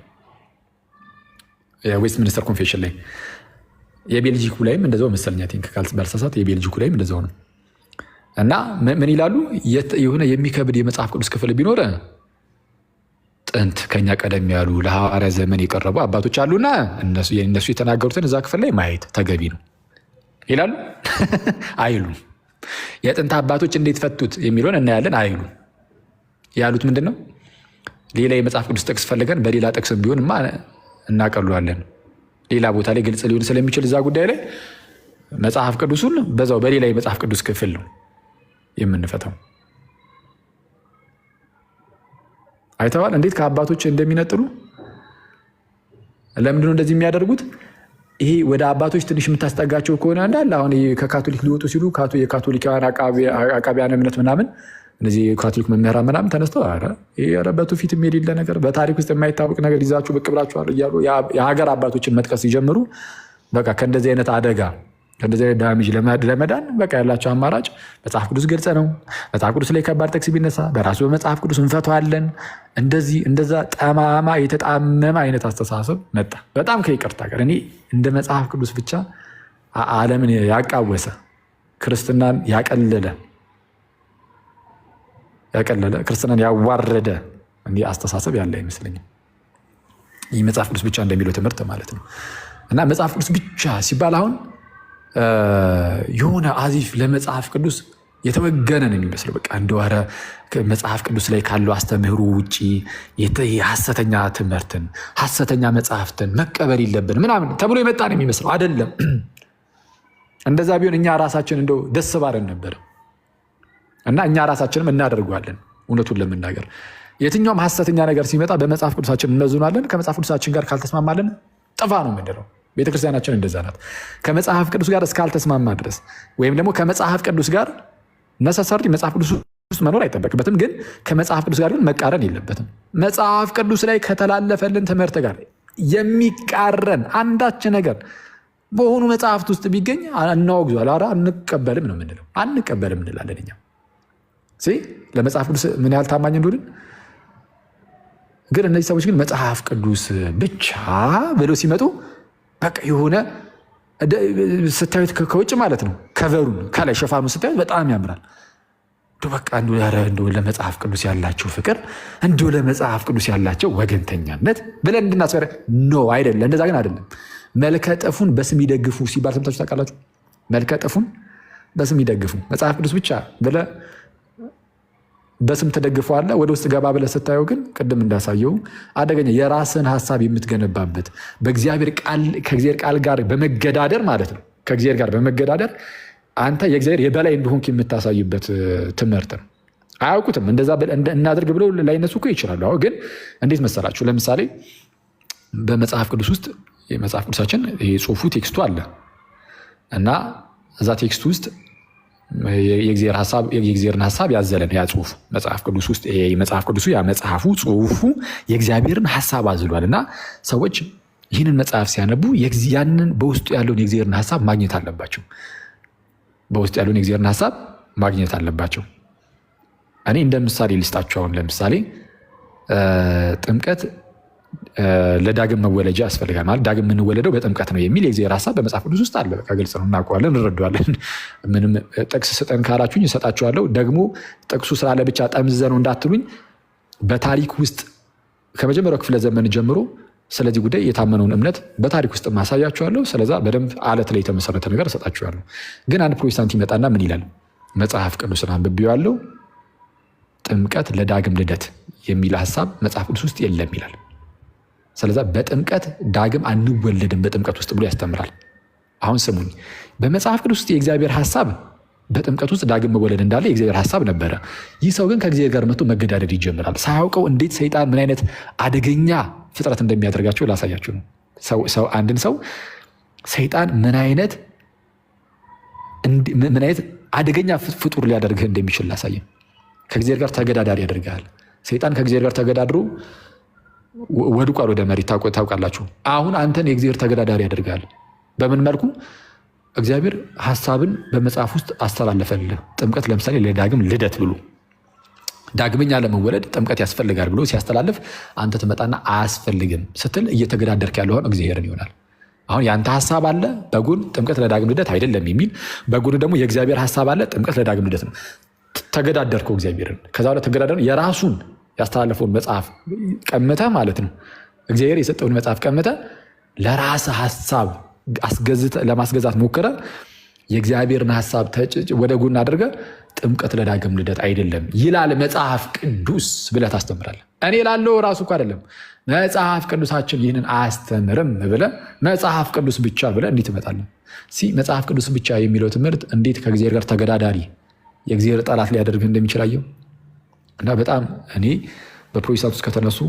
ዌስት ሚኒስተር ኮንፌሽን ላይ የቤልጂኩ ላይም እንደዛው መሰለኝ ቲንክ ባልተሳሳት የቤልጂኩ ላይም እንደዛው ነው። እና ምን ይላሉ? የሆነ የሚከብድ የመጽሐፍ ቅዱስ ክፍል ቢኖር ጥንት ከኛ ቀደም ያሉ ለሐዋርያ ዘመን የቀረቡ አባቶች አሉና እነሱ የተናገሩትን እዛ ክፍል ላይ ማየት ተገቢ ነው ይላሉ። አይሉም። የጥንት አባቶች እንዴት ፈቱት የሚለውን እናያለን። አይሉ ያሉት ምንድን ነው? ሌላ የመጽሐፍ ቅዱስ ጥቅስ ፈልገን በሌላ ጥቅስ ቢሆንማ እናቀሏለን። ሌላ ቦታ ላይ ግልጽ ሊሆን ስለሚችል እዛ ጉዳይ ላይ መጽሐፍ ቅዱሱን በዛው በሌላ የመጽሐፍ ቅዱስ ክፍል ነው የምንፈታው። አይተዋል እንዴት ከአባቶች እንደሚነጥሉ። ለምንድነው እንደዚህ የሚያደርጉት? ይሄ ወደ አባቶች ትንሽ የምታስጠጋቸው ከሆነ እንዳለ አሁን ከካቶሊክ ሊወጡ ሲሉ የካቶሊካውያን አቃቢያን እምነት ምናምን እነዚህ የካቶሊክ መምህራን ምናምን ተነስተው ረበቱ ፊት የሌለ ነገር በታሪክ ውስጥ የማይታወቅ ነገር ይዛችሁ ብቅ ብላችኋል እያሉ የሀገር አባቶችን መጥቀስ ሲጀምሩ በቃ ከእንደዚህ አይነት አደጋ ከእንደዚህ አይነት ዳሜጅ ለመዳን በቃ ያላቸው አማራጭ መጽሐፍ ቅዱስ ግልጽ ነው። መጽሐፍ ቅዱስ ላይ ከባድ ጥቅስ ቢነሳ በራሱ በመጽሐፍ ቅዱስ እንፈተዋለን። እንደዛ ጠማማ የተጣመመ አይነት አስተሳሰብ መጣ። በጣም ከይቅርታ ጋር እኔ እንደ መጽሐፍ ቅዱስ ብቻ ዓለምን ያቃወሰ ክርስትናን ያቀለለ ክርስትናን ያዋረደ እንዲህ አስተሳሰብ ያለ አይመስለኝም። ይህ መጽሐፍ ቅዱስ ብቻ እንደሚለው ትምህርት ማለት ነው። እና መጽሐፍ ቅዱስ ብቻ ሲባል አሁን የሆነ አዚፍ ለመጽሐፍ ቅዱስ የተወገነ ነው የሚመስለው። በቃ እንደወረ መጽሐፍ ቅዱስ ላይ ካለው አስተምህሮ ውጭ የሐሰተኛ ትምህርትን ሐሰተኛ መጽሐፍትን መቀበል የለብን ምናምን ተብሎ የመጣ ነው የሚመስለው። አይደለም። እንደዛ ቢሆን እኛ ራሳችን እንደው ደስ ባለን ነበር እና እኛ ራሳችንም እናደርገዋለን። እውነቱን ለመናገር የትኛውም ሐሰተኛ ነገር ሲመጣ በመጽሐፍ ቅዱሳችን እንመዝናለን። ከመጽሐፍ ቅዱሳችን ጋር ካልተስማማለን ጥፋ ነው የምንለው። ቤተክርስቲያናችን እንደዛ ናት። ከመጽሐፍ ቅዱስ ጋር እስካልተስማማ ድረስ ወይም ደግሞ ከመጽሐፍ ቅዱስ ጋር ነሰሰሪ መጽሐፍ ቅዱስ ውስጥ መኖር አይጠበቅበትም፣ ግን ከመጽሐፍ ቅዱስ ጋር ግን መቃረን የለበትም። መጽሐፍ ቅዱስ ላይ ከተላለፈልን ትምህርት ጋር የሚቃረን አንዳች ነገር በሆኑ መጽሐፍት ውስጥ ቢገኝ እናወግዟል። ኧረ አንቀበልም ነው የምንለው። አንቀበልም እንላለን እኛ ለመጽሐፍ ቅዱስ ምን ያህል ታማኝ እንደሆንን። ግን እነዚህ ሰዎች ግን መጽሐፍ ቅዱስ ብቻ ብለው ሲመጡ በቃ የሆነ ስታዩት ከውጭ ማለት ነው ከቨሩን ከላይ ሸፋኑ ስታዩት በጣም ያምራል። በቃ እንደው ለመጽሐፍ ቅዱስ ያላቸው ፍቅር እንደው ለመጽሐፍ ቅዱስ ያላቸው ወገንተኛነት ብለን እንድናስፈረ ኖ አይደለም። እንደዛ ግን አይደለም። መልከጥፉን በስም ይደግፉ ሲባል ሰምታችሁ ታውቃላችሁ? መልከጥፉን በስም ይደግፉ መጽሐፍ ቅዱስ ብቻ ብለህ በስም ተደግፈዋለህ። ወደ ውስጥ ገባ ብለህ ስታየው ግን ቅድም እንዳሳየው አደገኛ የራስን ሀሳብ የምትገነባበት ከእግዚአብሔር ቃል ጋር በመገዳደር ማለት ነው። ከእግዚአብሔር ጋር በመገዳደር አንተ የእግዚአብሔር የበላይ እንደሆንክ የምታሳይበት ትምህርት ነው። አያውቁትም። እንደዛ እናደርግ ብለው ላይነሱ እኮ ይችላሉ። አሁን ግን እንዴት መሰላችሁ? ለምሳሌ በመጽሐፍ ቅዱስ ውስጥ የመጽሐፍ ቅዱሳችን ጽሁፉ ቴክስቱ አለ እና እዛ ቴክስቱ ውስጥ የእግዚአብሔርን ሀሳብ ያዘለን ያ ጽሁፍ መጽሐፍ ቅዱስ ውስጥ መጽሐፍ ቅዱሱ ያ መጽሐፉ ጽሁፉ የእግዚአብሔርን ሀሳብ አዝሏል እና ሰዎች ይህንን መጽሐፍ ሲያነቡ ያንን በውስጡ ያለውን የእግዚአብሔርን ሀሳብ ማግኘት አለባቸው። በውስጡ ያለውን የእግዚአብሔርን ሀሳብ ማግኘት አለባቸው። እኔ እንደ ምሳሌ ልስጣችሁ። አሁን ለምሳሌ ጥምቀት ለዳግም መወለጃ ያስፈልጋል። ማለት ዳግም የምንወለደው በጥምቀት ነው የሚል የእግዚአብሔር ሀሳብ በመጽሐፍ ቅዱስ ውስጥ አለ። በቃ ግልጽ ነው፣ እናውቀዋለን፣ እንረዳዋለን። ምንም ጥቅስ ስጠን ካላችሁኝ እሰጣችኋለሁ። ደግሞ ጥቅሱ ስላለ ብቻ ጠምዝዘ ነው እንዳትሉኝ። በታሪክ ውስጥ ከመጀመሪያው ክፍለ ዘመን ጀምሮ ስለዚህ ጉዳይ የታመነውን እምነት በታሪክ ውስጥ ማሳያችኋለሁ። ስለዛ በደንብ አለት ላይ የተመሰረተ ነገር እሰጣችኋለሁ። ግን አንድ ፕሮቴስታንት ይመጣና ምን ይላል? መጽሐፍ ቅዱስን አንብቤዋለሁ፣ ጥምቀት ለዳግም ልደት የሚል ሀሳብ መጽሐፍ ቅዱስ ውስጥ የለም ይላል። ስለዛ በጥምቀት ዳግም አንወለድም በጥምቀት ውስጥ ብሎ ያስተምራል። አሁን ስሙኝ፣ በመጽሐፍ ቅዱስ ውስጥ የእግዚአብሔር ሀሳብ በጥምቀት ውስጥ ዳግም መወለድ እንዳለ የእግዚአብሔር ሀሳብ ነበረ። ይህ ሰው ግን ከእግዚአብሔር ጋር መጥቶ መገዳደል ይጀምራል። ሳያውቀው እንዴት ሰይጣን ምን አይነት አደገኛ ፍጥረት እንደሚያደርጋቸው ላሳያችሁ ነው። አንድን ሰው ሰይጣን ምን አይነት አደገኛ ፍጡር ሊያደርግህ እንደሚችል ላሳየን። ከእግዚአብሔር ጋር ተገዳዳሪ ያደርግሃል። ሰይጣን ከእግዚአብሔር ጋር ተገዳድሮ ወድቋል ወደ መሬት፣ ታውቃላችሁ። አሁን አንተን የእግዚአብሔር ተገዳዳሪ ያደርግሃል። በምን መልኩ? እግዚአብሔር ሀሳብን በመጽሐፍ ውስጥ አስተላለፈልህ። ጥምቀት ለምሳሌ ለዳግም ልደት ብሎ ዳግመኛ ለመወለድ ጥምቀት ያስፈልጋል ብሎ ሲያስተላልፍ አንተ ትመጣና አያስፈልግም ስትል እየተገዳደርክ ያለውን እግዚአብሔርን ይሆናል። አሁን የአንተ ሀሳብ አለ በጎን ጥምቀት ለዳግም ልደት አይደለም የሚል፣ በጎን ደግሞ የእግዚአብሔር ሀሳብ አለ ጥምቀት ለዳግም ልደት ነው። ተገዳደርከው እግዚአብሔርን። ከዛ በኋላ ተገዳደር የራሱን ያስተላለፈውን መጽሐፍ ቀምተ ማለት ነው። እግዚአብሔር የሰጠውን መጽሐፍ ቀምተ ለራስ ሀሳብ ለማስገዛት ሞክረ። የእግዚአብሔርን ሀሳብ ወደ ጎን አድርገ ጥምቀት ለዳግም ልደት አይደለም ይላል መጽሐፍ ቅዱስ ብለህ ታስተምራለህ። እኔ ላለው ራሱ እኮ አይደለም መጽሐፍ ቅዱሳችን ይህንን አያስተምርም ብለህ መጽሐፍ ቅዱስ ብቻ ብለህ እንዴት ትመጣለህ? መጽሐፍ ቅዱስ ብቻ የሚለው ትምህርት እንዴት ከእግዚአብሔር ጋር ተገዳዳሪ የእግዚአብሔር ጠላት ሊያደርግህ እንደሚችል አየው። እና በጣም እኔ በፕሮቴስታንት ውስጥ ከተነሱ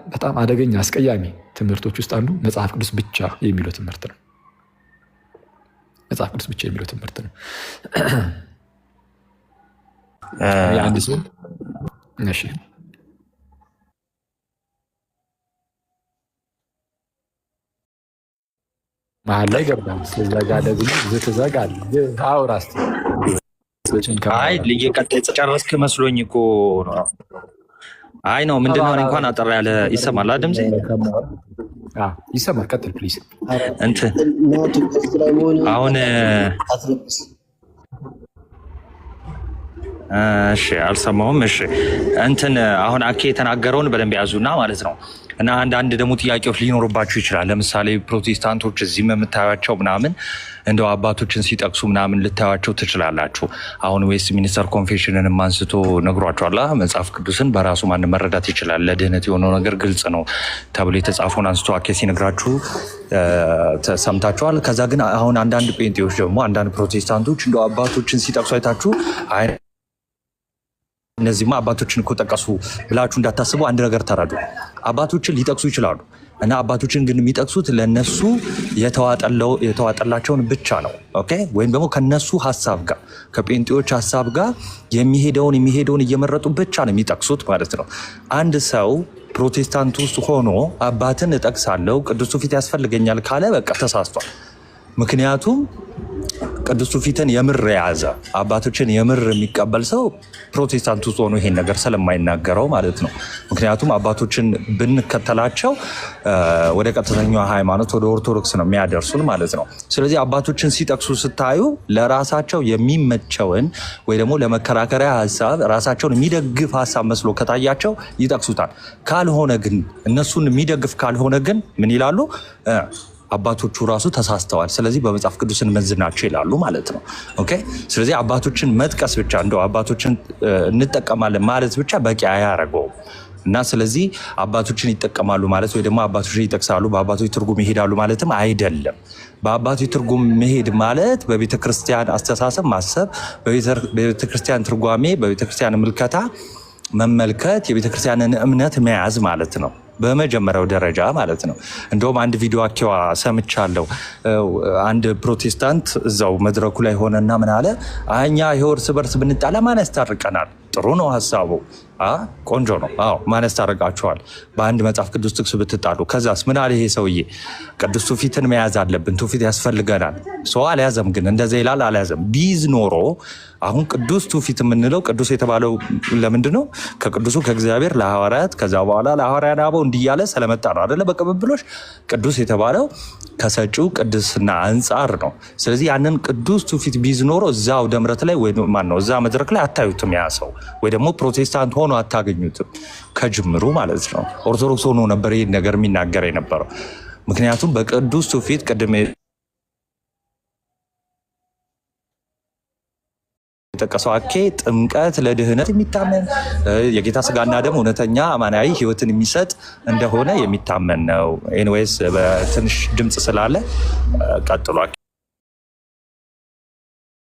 በጣም አደገኛ አስቀያሚ ትምህርቶች ውስጥ አንዱ መጽሐፍ ቅዱስ ብቻ የሚለው ትምህርት ነው። መጽሐፍ ቅዱስ ብቻ የሚለው ትምህርት ነው። አንድ ሰው እሺ መሀል ላይ ገባል ስለዘጋ ደግሞ ዝትዘጋል አውራስ አይ ልየቀጠ ጨረስክ መስሎኝ እኮ ነው። አይ ነው ምንድነው? እንኳን አጠራ ያለ ይሰማል ድምጼ? ይሰማል። ቀጥል ፕሊዝ። እንትን አሁን እሺ አልሰማሁም። እሺ እንትን አሁን አኬ የተናገረውን በደንብ ያዙና ማለት ነው። እና አንዳንድ ደግሞ ጥያቄዎች ሊኖሩባችሁ ይችላል። ለምሳሌ ፕሮቴስታንቶች እዚህም የምታዩቸው ምናምን እንደው አባቶችን ሲጠቅሱ ምናምን ልታዩቸው ትችላላችሁ። አሁን ዌስት ሚኒስተር ኮንፌሽንንም አንስቶ ነግሯቸዋል። መጽሐፍ ቅዱስን በራሱ ማንም መረዳት ይችላል፣ ለድህነት የሆነው ነገር ግልጽ ነው ተብሎ የተጻፈውን አንስቶ አኬ ሲነግራችሁ ሰምታችኋል። ከዛ ግን አሁን አንዳንድ ጴንጤዎች ደግሞ አንዳንድ ፕሮቴስታንቶች እንደው አባቶችን ሲጠቅሱ አይታችሁ እነዚህማ አባቶችን እኮ ጠቀሱ ብላችሁ እንዳታስቡ አንድ ነገር ተረዱ። አባቶችን ሊጠቅሱ ይችላሉ እና አባቶችን ግን የሚጠቅሱት ለነሱ የተዋጠላቸውን ብቻ ነው። ኦኬ ወይም ደግሞ ከነሱ ሀሳብ ጋር ከጴንጤዎች ሀሳብ ጋር የሚሄደውን እየመረጡ ብቻ ነው የሚጠቅሱት ማለት ነው። አንድ ሰው ፕሮቴስታንት ውስጥ ሆኖ አባትን እጠቅሳለሁ ቅዱሱ ፊት ያስፈልገኛል ካለ በቃ ተሳስቷል። ምክንያቱም ቅዱስ ትውፊትን የምር የያዘ አባቶችን የምር የሚቀበል ሰው ፕሮቴስታንት ውስጥ ሆኖ ይሄን ነገር ስለማይናገረው ማለት ነው። ምክንያቱም አባቶችን ብንከተላቸው ወደ ቀጥተኛው ሃይማኖት ወደ ኦርቶዶክስ ነው የሚያደርሱን ማለት ነው። ስለዚህ አባቶችን ሲጠቅሱ ስታዩ ለራሳቸው የሚመቸውን ወይ ደግሞ ለመከራከሪያ ሀሳብ ራሳቸውን የሚደግፍ ሀሳብ መስሎ ከታያቸው ይጠቅሱታል። ካልሆነ ግን እነሱን የሚደግፍ ካልሆነ ግን ምን ይላሉ? አባቶቹ ራሱ ተሳስተዋል፣ ስለዚህ በመጽሐፍ ቅዱስ እንመዝናቸው ይላሉ ማለት ነው። ኦኬ። ስለዚህ አባቶችን መጥቀስ ብቻ እንደው አባቶችን እንጠቀማለን ማለት ብቻ በቂ አያረገውም። እና ስለዚህ አባቶችን ይጠቀማሉ ማለት ወይ ደግሞ አባቶችን ይጠቅሳሉ በአባቶች ትርጉም ይሄዳሉ ማለትም አይደለም። በአባቶች ትርጉም መሄድ ማለት በቤተክርስቲያን አስተሳሰብ ማሰብ፣ በቤተክርስቲያን ትርጓሜ፣ በቤተክርስቲያን ምልከታ መመልከት፣ የቤተክርስቲያንን እምነት መያዝ ማለት ነው። በመጀመሪያው ደረጃ ማለት ነው። እንደውም አንድ ቪዲዮ አኪዋ ሰምቻለሁ። አንድ ፕሮቴስታንት እዛው መድረኩ ላይ ሆነና ምን አለ? እኛ ይኸው እርስ በርስ ብንጣላ ማን ያስታርቀናል? ጥሩ ነው ሀሳቡ፣ ቆንጆ ነው። አዎ ማን ያስታርቃችኋል? በአንድ መጽሐፍ ቅዱስ ጥቅስ ብትጣሉ። ከዛስ ምን አለ ይሄ ሰውዬ? ቅዱስ ትውፊትን መያዝ አለብን፣ ትውፊት ያስፈልገናል። ሰው አልያዘም፣ ግን እንደዛ ይላል አልያዘም። ቢዝ ኖሮ አሁን ቅዱስ ትውፊት የምንለው ቅዱስ የተባለው ለምንድን ነው? ከቅዱሱ ከእግዚአብሔር ለሐዋርያት ከዛ በኋላ ለሐዋርያን አበው እንዲያለ ስለመጣ ነው አይደለ? በቅብብሎች ቅዱስ የተባለው ከሰጪው ቅድስና አንጻር ነው። ስለዚህ ያንን ቅዱስ ትውፊት ቢዝ ኖሮ እዛ አውደ ምሕረት ላይ ወይ ማን ነው እዛ መድረክ ላይ አታዩትም። ያ ሰው ወይ ደግሞ ፕሮቴስታንት ሆኖ አታገኙትም ከጅምሩ ማለት ነው። ኦርቶዶክስ ሆኖ ነበር ይህን ነገር የሚናገር የነበረው። ምክንያቱም በቅዱስ ትውፊት ቅድም የጠቀሰው አኬ ጥምቀት ለድህነት የሚታመን የጌታ ስጋና ደም እውነተኛ አማናዊ ሕይወትን የሚሰጥ እንደሆነ የሚታመን ነው። ኤኒዌይስ በትንሽ ድምፅ ስላለ ቀጥሏል።